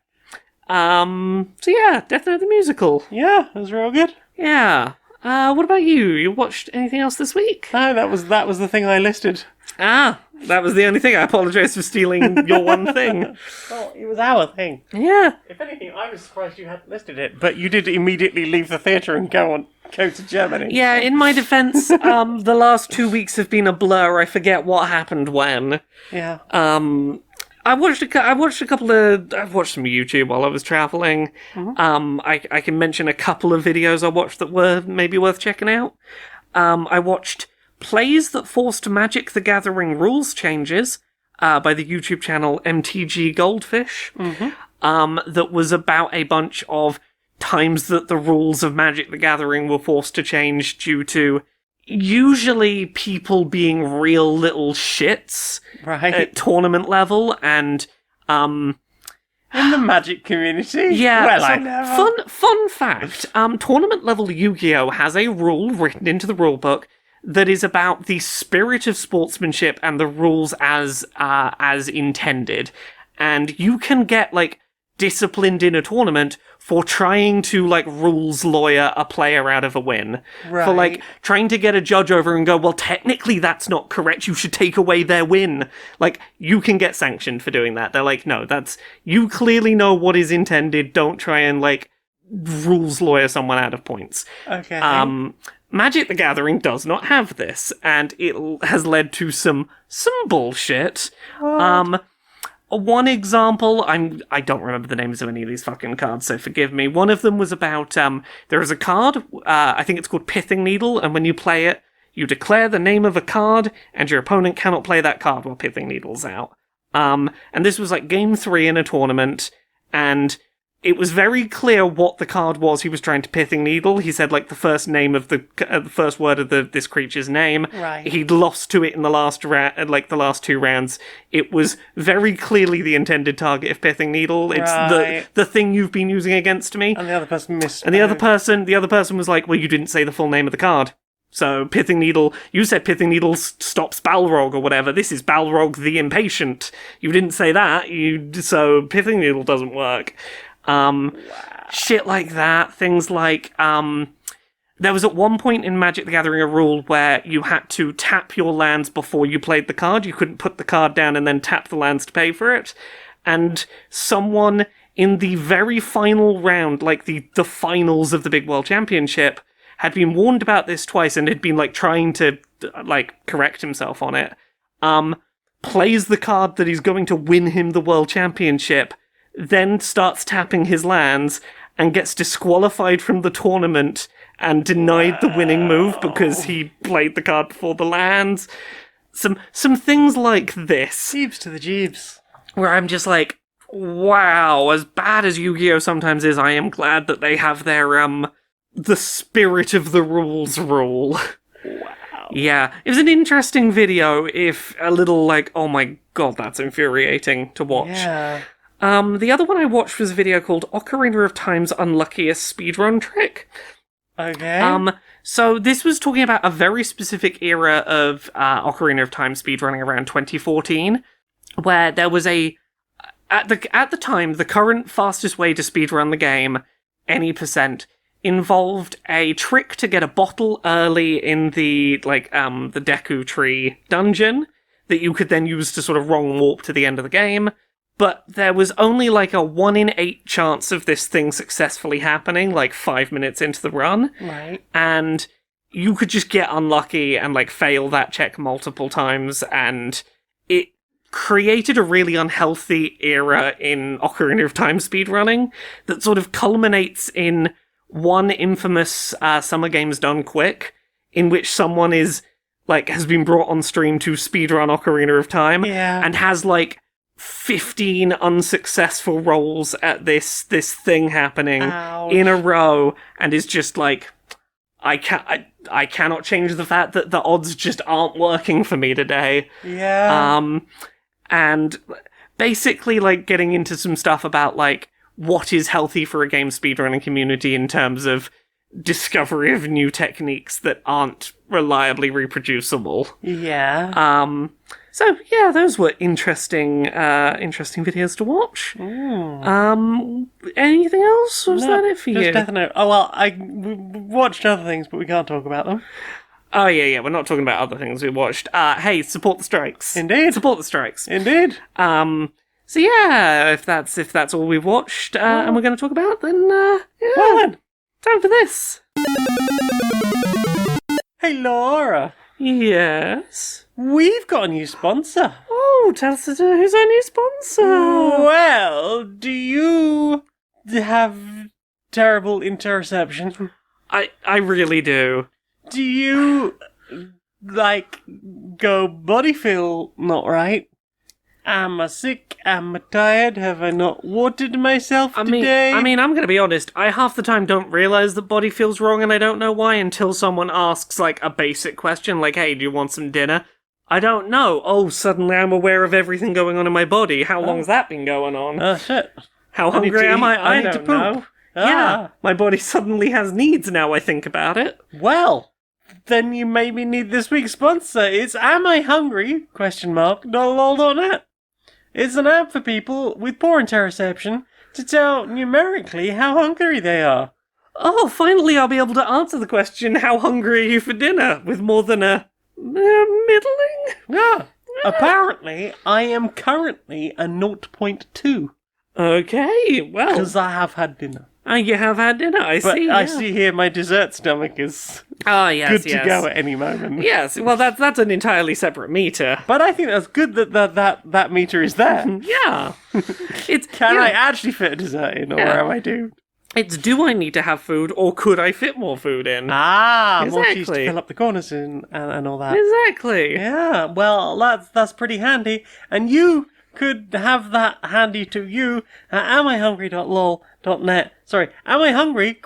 S2: Death Note the Musical.
S1: Yeah, it was real good.
S2: Yeah. What about you? You watched anything else this week?
S1: No, that was the thing I listed.
S2: That was the only thing. I apologise for stealing your one thing.
S1: Well, it was our thing.
S2: Yeah.
S1: If anything, I was surprised you hadn't listed it, but you did immediately leave the theatre and go to Germany.
S2: Yeah, in my defence, the last 2 weeks have been a blur. I forget what happened when.
S1: Yeah.
S2: I watched a couple of. I've watched some YouTube while I was traveling. I can mention a couple of videos I watched that were maybe worth checking out. I watched Plays That Forced Magic the Gathering Rules Changes by the YouTube channel MTG Goldfish. That was about a bunch of times that the rules of Magic the Gathering were forced to change due to usually people being real little shits at tournament level and
S1: in the Magic community.
S2: yeah,
S1: well,
S2: so
S1: I never.
S2: fun fact, tournament level Yu-Gi-Oh has a rule written into the rulebook that is about the spirit of sportsmanship and the rules as intended, and you can get like disciplined in a tournament for trying to, like, rules lawyer a player out of a win.
S1: Right.
S2: For, like, trying to get a judge over and go, well, technically that's not correct, you should take away their win. Like, you can get sanctioned for doing that. They're like, no, you clearly know what is intended, don't try and, like, rules lawyer someone out of points.
S1: Okay.
S2: Magic the Gathering does not have this, and it has led to some bullshit. One example, I don't remember the names of any of these fucking cards, so forgive me. One of them was about, there is a card, I think it's called Pithing Needle, and when you play it, you declare the name of a card, and your opponent cannot play that card while Pithing Needle's out. And this was like game 3 in a tournament, and it was very clear what the card was he was trying to Pithing Needle. He said, like, the first name of the first word of this creature's name.
S1: Right.
S2: He'd lost to it in the last the last 2 rounds. It was very clearly the intended target of Pithing Needle. It's
S1: Right.
S2: the thing you've been using against me.
S1: And the other person missed.
S2: And the other person was like, well, you didn't say the full name of the card. So, Pithing Needle, you said Pithing Needle stops Balrog or whatever. This is Balrog the Impatient. You didn't say that, so Pithing Needle doesn't work. Shit like that. Things like, there was at one point in Magic the Gathering a rule where you had to tap your lands before you played the card. You couldn't put the card down and then tap the lands to pay for it. And someone in the very final round, like the finals of the Big World Championship, had been warned about this twice and had been, like, trying to, like, correct himself on it. Plays the card that is going to win him the World Championship, then starts tapping his lands and gets disqualified from the tournament and denied the winning move because he played the card before the lands. Some things like this.
S1: Jeeves to the Jeeves.
S2: Where I'm just like, wow, as bad as Yu-Gi-Oh! Sometimes is, I am glad that they have their, the spirit of the rules rule.
S1: Wow.
S2: Yeah, it was an interesting video, if a little like, oh my god, that's infuriating to watch.
S1: Yeah.
S2: The other one I watched was a video called Ocarina of Time's Unluckiest Speedrun Trick.
S1: Okay.
S2: So this was talking about a very specific era of Ocarina of Time speedrunning around 2014, where there was at the time, the current fastest way to speedrun the game, any percent, involved a trick to get a bottle early in the Deku Tree dungeon that you could then use to sort of wrong warp to the end of the game. But there was only like a 1 in 8 chance of this thing successfully happening, like 5 minutes into the run.
S1: Right.
S2: And you could just get unlucky and like fail that check multiple times, and it created a really unhealthy era in Ocarina of Time speedrunning that sort of culminates in one infamous Summer Games Done Quick, in which someone has been brought on stream to speedrun Ocarina of Time, and has like 15 unsuccessful rolls at this thing happening in a row, and is just like, I cannot change the fact that the odds just aren't working for me today.
S1: Yeah.
S2: And basically like getting into some stuff about like what is healthy for a game speedrunning community in terms of discovery of new techniques that aren't reliably reproducible.
S1: Yeah.
S2: So yeah, those were interesting videos to watch. Anything else? Or was that it for you?
S1: Deathnote. Oh well, I watched other things, but we can't talk about them.
S2: Oh yeah, we're not talking about other things we watched. Hey, support the strikes.
S1: Indeed.
S2: Support the strikes.
S1: Indeed.
S2: So yeah, if that's all we've watched, and we're going to talk about, then yeah.
S1: Well then,
S2: Time for this.
S1: hey Laura,
S2: Yes.
S1: we've got a new sponsor.
S2: Oh Oh, tell us who's our new sponsor.
S1: Well, do you have terrible interception?
S2: I really do.
S1: Do you, go body feel not right? Am I sick? Am I tired? Have I not watered myself today?
S2: I'm gonna be honest, I half the time don't realise that body feels wrong and I don't know why until someone asks, a basic question, hey, do you want some dinner? I don't know. Oh, suddenly I'm aware of everything going on in my body. How long's that been going on?
S1: Oh, shit.
S2: How hungry am I? I
S1: need to
S2: don't
S1: poop.
S2: know. Yeah, my body suddenly has needs now I think about it.
S1: Well, then you maybe need this week's sponsor. It's Am I Hungry? .lol.net. It's an app for people with poor interoception to tell numerically how hungry they are.
S2: Oh, finally I'll be able to answer the question, how hungry are you for dinner, with more than a middling?
S1: Yeah. Apparently, I am currently a 0.2.
S2: Okay, well.
S1: Because I have had dinner.
S2: You have had dinner, I
S1: But
S2: see.
S1: I see here my dessert stomach is
S2: yes,
S1: good to go at any moment.
S2: Yes, well, that's an entirely separate meter.
S1: But I think that's good that meter is there.
S2: Yeah.
S1: Can I actually fit a dessert in, or am I doomed?
S2: It's do I need to have food, or could I fit more food in?
S1: More cheese to fill up the corners and all that.
S2: Exactly.
S1: Yeah, well, that's pretty handy. And you could have that handy to you at amihungry.lol.net. Sorry, amihungry?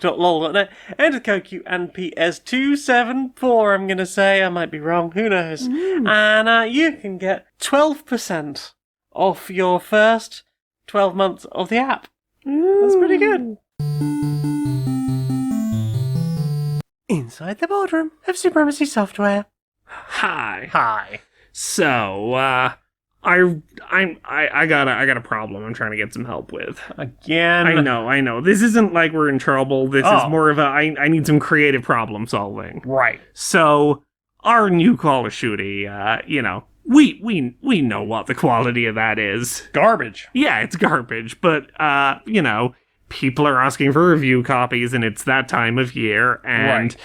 S1: .lol.net. Enter code Q&PS 274, I'm going to say. I might be wrong, who knows. And you can get 12% off your first 12 months of the app. That's pretty good. Inside the boardroom of Supremacy Software.
S2: Hi. So, I got a problem I'm trying to get some help with.
S1: Again?
S2: I know. This isn't like we're in trouble. This is more of I need some creative problem solving.
S1: Right.
S2: So, our new Call of Duty, we know what the quality of that is.
S1: Garbage.
S2: Yeah, it's garbage, but, people are asking for review copies, and it's that time of year, and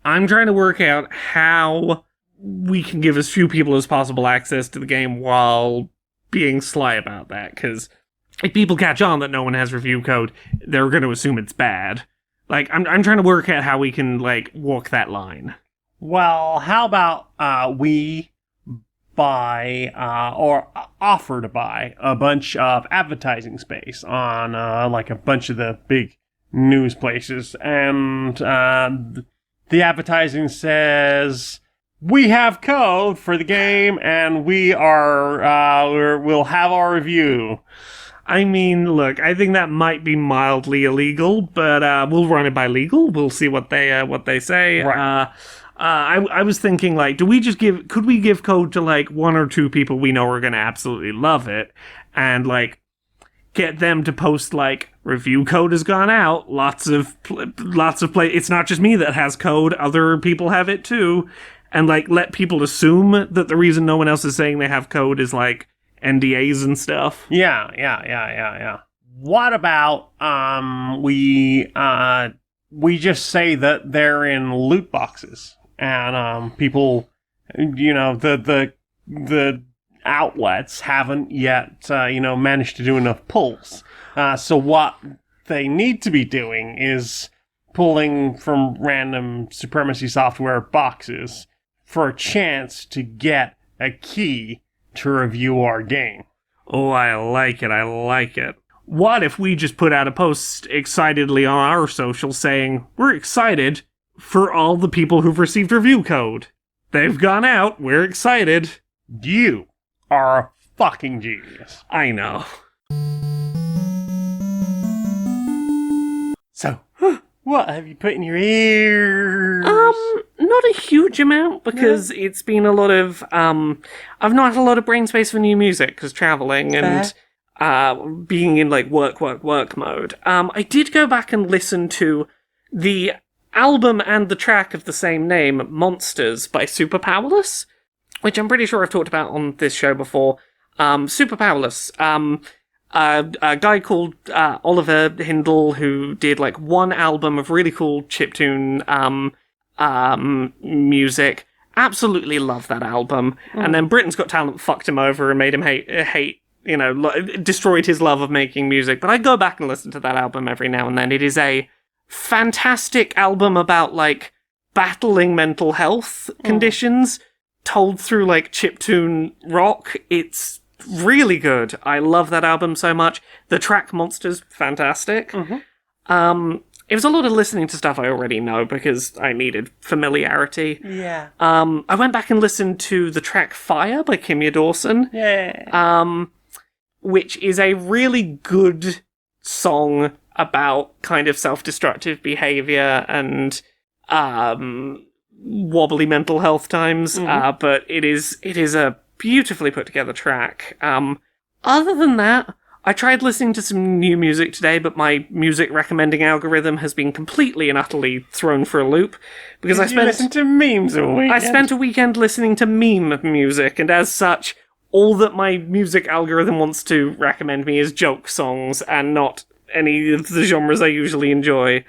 S2: I'm trying to work out how we can give as few people as possible access to the game while being sly about that, because if people catch on that no one has review code, they're going to assume it's bad. I'm trying to work out how we can, walk that line.
S1: Well, how about, we buy, or offer to buy a bunch of advertising space on, a bunch of the big news places, and, the advertising says, we have code for the game, and we'll have our review.
S2: I mean, look, I think that might be mildly illegal, but we'll run it by legal. We'll see what they say.
S1: Right.
S2: I was thinking, could we give code to, one or two people we know are going to absolutely love it, and, get them to post, review code has gone out, lots of play, it's not just me that has code, other people have it too, and, let people assume that the reason no one else is saying they have code is, NDAs and stuff.
S1: Yeah. What about, we just say that they're in loot boxes, and, people, the outlets haven't yet, managed to do enough pulls. So what they need to be doing is pulling from random Supremacy Software boxes for a chance to get a key to review our game.
S2: Oh, I like it. What if we just put out a post excitedly on our social saying, we're excited for all the people who've received review code. They've gone out, we're excited.
S1: You are a fucking genius.
S2: I know.
S1: So, what have you put in your ears?
S2: Not a huge amount, because it's been a lot of, I've not had a lot of brain space for new music, because traveling and, being in, work mode. I did go back and listen to the album and the track of the same name, Monsters, by Super Powerless, which I'm pretty sure I've talked about on this show before. Super Powerless, a guy called Oliver Hindle, who did one album of really cool chiptune music, absolutely love that album. And then Britain's Got Talent fucked him over and made him hate, destroyed his love of making music. But I go back and listen to that album every now and then. It is a fantastic album about, like, battling mental health conditions, told through, like, chiptune rock. It's really good. I love that album so much. The track Monsters, fantastic. It was a lot of listening to stuff I already know because I needed familiarity.
S1: Yeah.
S2: I went back and listened to the track Fire by Kimya Dawson.
S1: Yeah.
S2: Which is a really good song about kind of self-destructive behavior and wobbly mental health times. But it is a beautifully put together track. Other than that, I tried listening to some new music today, but my music recommending algorithm has been completely and utterly thrown for a loop because
S1: You listen to memes all weekend.
S2: I spent a weekend listening to meme music, and as such, all that my music algorithm wants to recommend me is joke songs and not any of the genres I usually enjoy.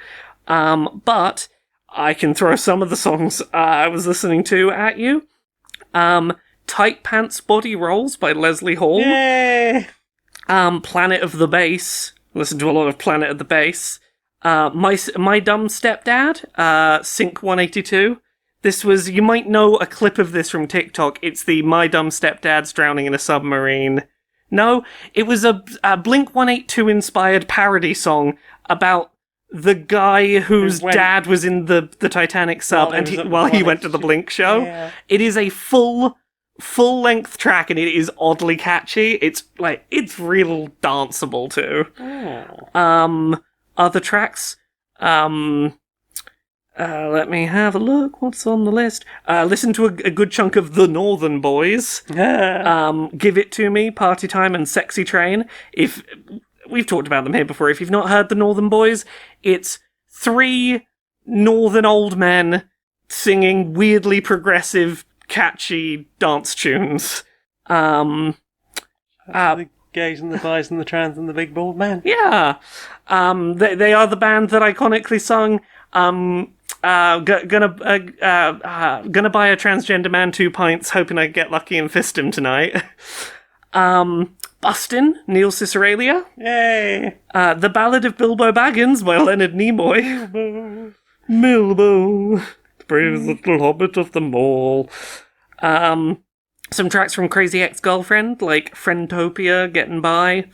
S2: But I can throw some of the songs I was listening to at you. Tight Pants Body Rolls by Leslie Hall.
S1: Yay!
S2: Planet of the Bass. Listen to a lot of Planet of the Bass. My Dumb Stepdad, Sync 182. This was, you might know a clip of this from TikTok. It's the My Dumb Stepdad's Drowning in a Submarine. No, it was a Blink 182 inspired parody song about the guy whose dad was in the Titanic sub while he went to the Blink show.
S1: Yeah.
S2: It is a full-length track, and it is oddly catchy. It's real danceable too. Other tracks, let me have a look. What's on the list? Listen to a good chunk of The Northern Boys. Give It To Me, Party Time, and Sexy Train. If we've talked about them here before. If you've not heard The Northern Boys, it's 3 northern old men singing weirdly progressive, catchy dance tunes.
S1: The gays and the bis and the trans and the big bald man.
S2: Yeah. They are the band that iconically sung gonna buy a transgender man 2 pints, hoping I get lucky and fist him tonight. Bustin', Neil Ciceralia.
S1: Yay!
S2: The Ballad of Bilbo Baggins by Leonard Nimoy. Bilbo, the bravest little hobbit of them all. Some tracks from Crazy Ex-Girlfriend, like Friendtopia, Getting By.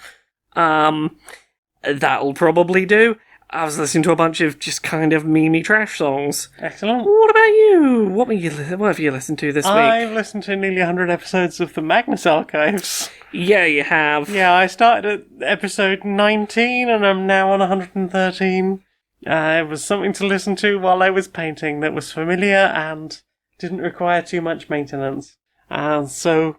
S2: That'll probably do. I was listening to a bunch of just kind of memey trash songs.
S1: Excellent.
S2: What about you? What have you listened to this week?
S1: I've listened to nearly 100 episodes of the Magnus Archives.
S2: Yeah, you have.
S1: Yeah, I started at episode 19 and I'm now on 113. It was something to listen to while I was painting that was familiar and didn't require too much maintenance. So,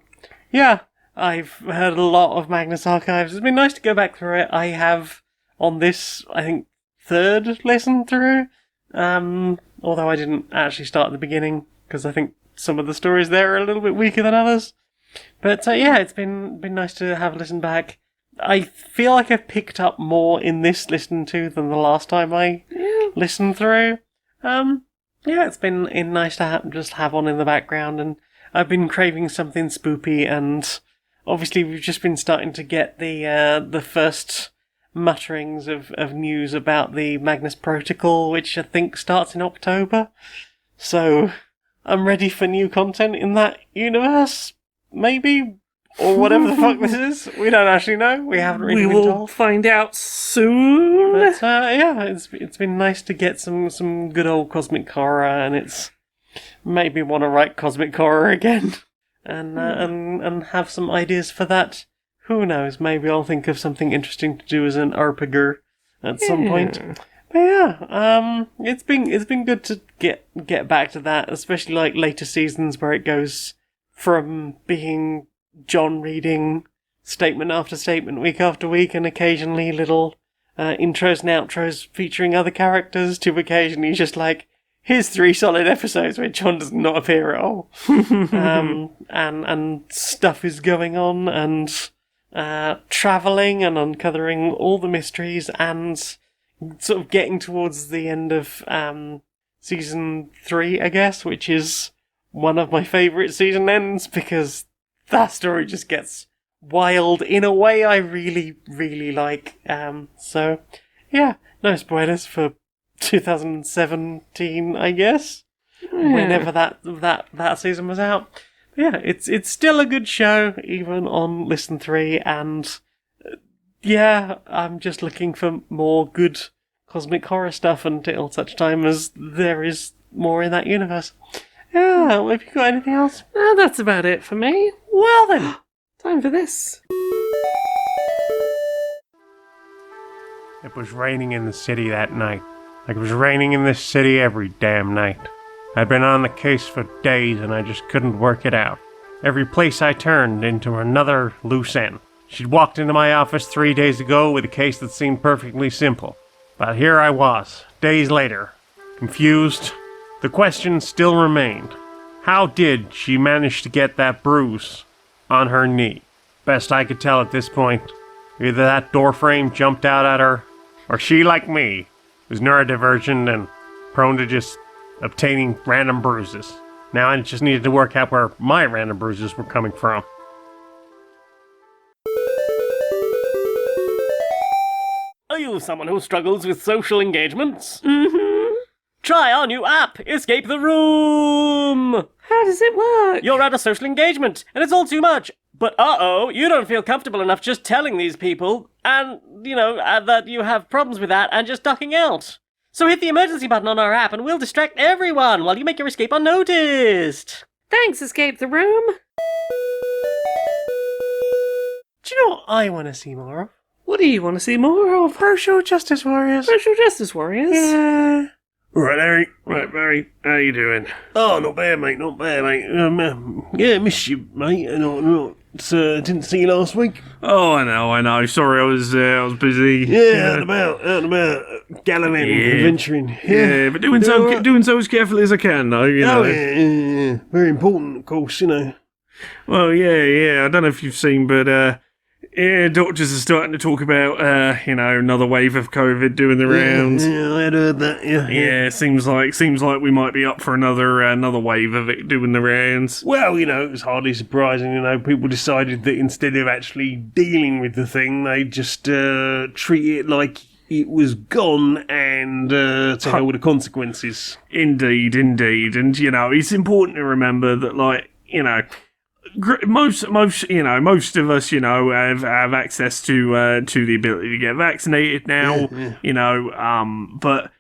S1: yeah, I've heard a lot of Magnus Archives. It's been nice to go back through it. I have, on this, I think, 3rd listen through. Although I didn't actually start at the beginning, because I think some of the stories there are a little bit weaker than others. But yeah, it's been nice to have a listen back. I feel like I've picked up more in this listen to than the last time I listened through. Yeah, it's been nice to just have on in the background, and I've been craving something spoopy, and obviously we've just been starting to get the first mutterings of news about the Magnus Protocol, which I think starts in October. So I'm ready for new content in that universe, maybe, or whatever the fuck this is. We don't actually know. We haven't really been told.
S2: We will find out soon.
S1: But yeah, it's been nice to get some good old cosmic horror, and it's made me want to write cosmic horror again, and have some ideas for that. Who knows? Maybe I'll think of something interesting to do as an RPGer at some point. But yeah, it's been good to get back to that, especially like later seasons where it goes from being John reading statement after statement week after week, and occasionally little intros and outros featuring other characters, to occasionally just like, here's 3 solid episodes where John does not appear at all. And stuff is going on, and travelling and uncovering all the mysteries, and sort of getting towards the end of season 3, I guess, which is one of my favourite season ends because that story just gets wild in a way I really, really like. So, yeah, no spoilers for 2017, I guess. Whenever that season was out. But yeah, it's still a good show, even on Listen 3, and yeah, I'm just looking for more good cosmic horror stuff until such time as there is more in that universe. Yeah, have you got anything else?
S2: That's about it for me.
S1: Well then,
S2: Time for this.
S3: It was raining in the city that night. Like it was raining in this city every damn night. I'd been on the case for days and I just couldn't work it out. Every place I turned into another loose end. She'd walked into my office 3 days ago with a case that seemed perfectly simple. But here I was, days later, confused. The question still remained. How did she manage to get that bruise on her knee? Best I could tell at this point, either that door frame jumped out at her, or she, like me, was neurodivergent and prone to just obtaining random bruises. Now I just needed to work out where my random bruises were coming from.
S1: are you someone who struggles with social engagements?
S2: Mm-hmm.
S1: Try our new app, Escape the Room!
S2: How does it work?
S1: You're at a social engagement, and it's all too much. But you don't feel comfortable enough just telling these people, and, that you have problems with that, and just ducking out. So hit the emergency button on our app, and we'll distract everyone while you make your escape unnoticed.
S2: Thanks, Escape the Room.
S1: Do you know what I want to see more of?
S2: What do you want to see more of?
S1: Social Justice Warriors.
S2: Social Justice Warriors?
S1: Yeah.
S3: Right, Harry. Right, Barry. How you doing? Oh, not bad, mate. Not bad, mate. Yeah, missed you, mate. Didn't see you last week.
S4: Oh, I know. Sorry, I was busy.
S3: Yeah, out and about, gallivanting, adventuring.
S4: Yeah, but doing so as carefully as I can, though.
S3: Yeah. Very important, of course.
S4: Well, yeah. I don't know if you've seen, but doctors are starting to talk about another wave of COVID doing the rounds.
S3: Yeah, I had heard that.
S4: Yeah, seems like we might be up for another wave of it doing the rounds.
S3: Well, it was hardly surprising. People decided that instead of actually dealing with the thing, they just treat it like it was gone and to hell with the consequences.
S4: Indeed, and it's important to remember that, most of us, have access to the ability to get vaccinated now, but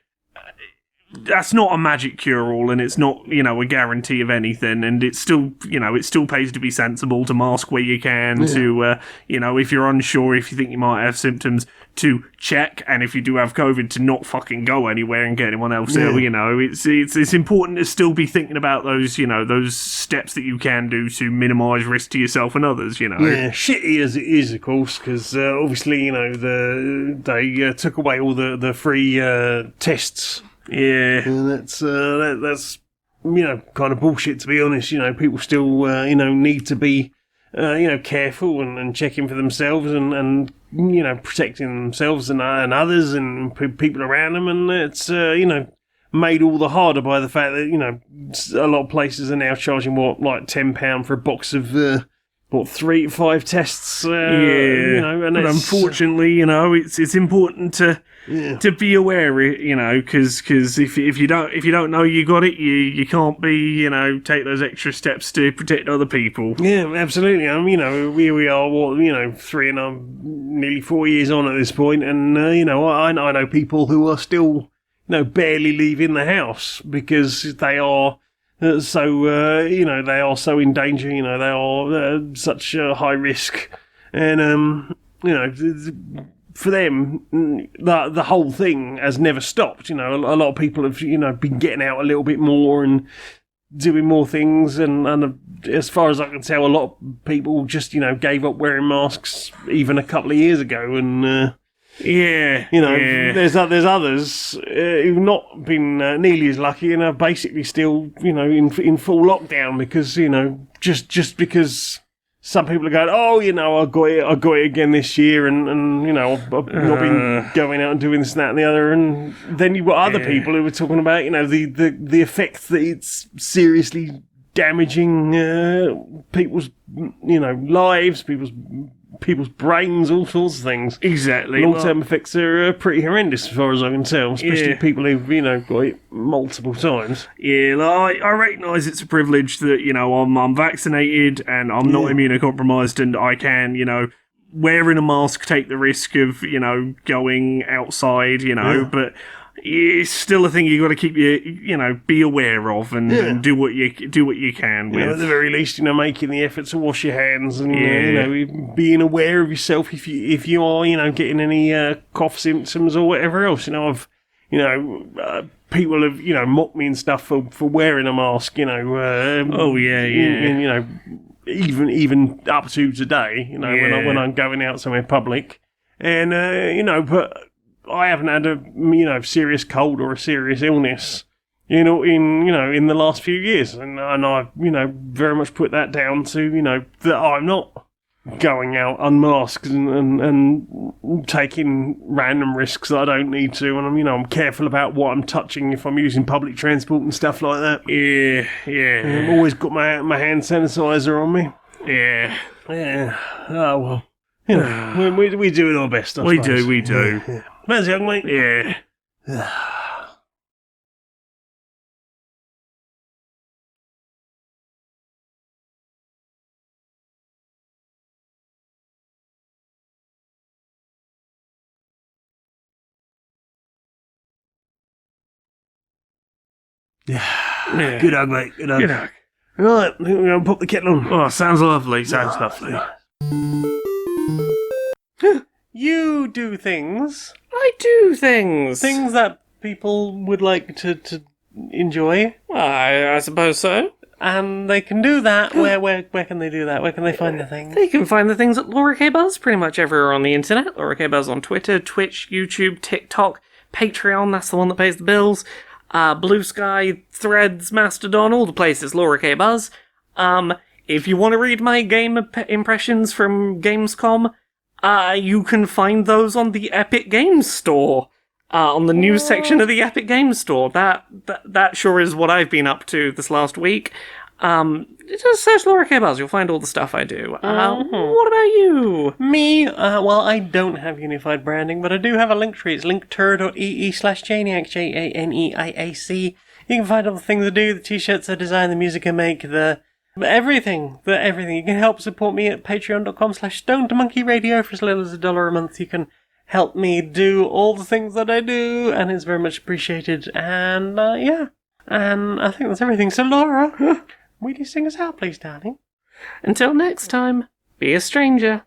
S4: that's not a magic cure-all, and it's not, a guarantee of anything, and it still pays to be sensible, to mask where you can, to, if you're unsure, if you think you might have symptoms, to check, and if you do have COVID, to not fucking go anywhere and get anyone else ill, it's important to still be thinking about those, those steps that you can do to minimise risk to yourself and others,
S3: Yeah, shitty as it is, of course, because obviously, they took away all the free tests.
S4: Yeah.
S3: And that's kind of bullshit, to be honest. People still, need to be, careful and checking for themselves and protecting themselves and others and people around them. And it's, made all the harder by the fact that, a lot of places are now charging, £10 for a box of, 3 to 5 tests. And
S4: but unfortunately, it's important to be aware, because if you don't know you got it, you can't be, take those extra steps to protect other people.
S3: Yeah, absolutely. We are 3.5, nearly 4 years on at this point, and I know people who are still, barely leaving the house because they are. They are so in danger. They are such high risk, and for them, the whole thing has never stopped. A lot of people have, been getting out a little bit more and doing more things. And as far as I can tell, a lot of people just, gave up wearing masks even a couple of years ago. And, there's others who've not been nearly as lucky and are basically still, in full lockdown because, just because some people are going, I got it again this year, and I've not been going out and doing this and that and the other. And then you've got other people who are talking about, the effects that it's seriously damaging people's, lives, people's brains, all sorts of things.
S4: Exactly.
S3: Long-term effects are pretty horrendous as far as I can tell, especially people who've, got it multiple times.
S4: Yeah, like, I recognise it's a privilege that, I'm vaccinated and I'm not immunocompromised and I can, wearing a mask, take the risk of, going outside, but it's still a thing you got to keep be aware of and do what you can with.
S3: At the very least, making the effort to wash your hands and being aware of yourself if you are getting any cough symptoms or whatever else. I've people have mocked me and stuff for wearing a mask. And, even up to today. When I'm going out somewhere public, and but I haven't had a serious cold or a serious illness, in the last few years, and I've very much put that down to that I'm not going out unmasked and taking random risks that I don't need to, and I'm careful about what I'm touching if I'm using public transport and stuff like that.
S4: Yeah.
S3: I've always got my hand sanitizer on me.
S4: Yeah.
S3: Oh well, we do our best.
S4: We do.
S3: Thanks, young mate.
S4: Yeah.
S3: Good hug, mate. Good hug. Right, we're going to pop the kettle on.
S4: Oh, sounds lovely. Lovely.
S1: You do things.
S2: I do things.
S1: Things that people would like to enjoy.
S2: I suppose so.
S1: And they can do that. Where can they do that? Where can they find the things?
S2: They can find the things at Laura K. Buzz pretty much everywhere on the internet. Laura K. Buzz on Twitter, Twitch, YouTube, TikTok, Patreon, that's the one that pays the bills. Blue Sky, Threads, Mastodon, all the places, Laura K. Buzz. If you want to read my game impressions from Gamescom, you can find those on the Epic Games Store. On the news section of the Epic Games Store. That sure is what I've been up to this last week. Just search Laura K. Buzz, you'll find all the stuff I do. What about you?
S1: Me? Well, I don't have unified branding, but I do have a link tree. It's linktree.ee/Janiac, Janiac. You can find all the things I do, the t-shirts I design, the music I make, everything. You can help support me at patreon.com/StoneToMonkeyRadio for as little as $1 a month. You can help me do all the things that I do, and it's very much appreciated. And, and I think that's everything. So, Laura, will you sing us out, please, darling?
S2: Until next time, be a stranger.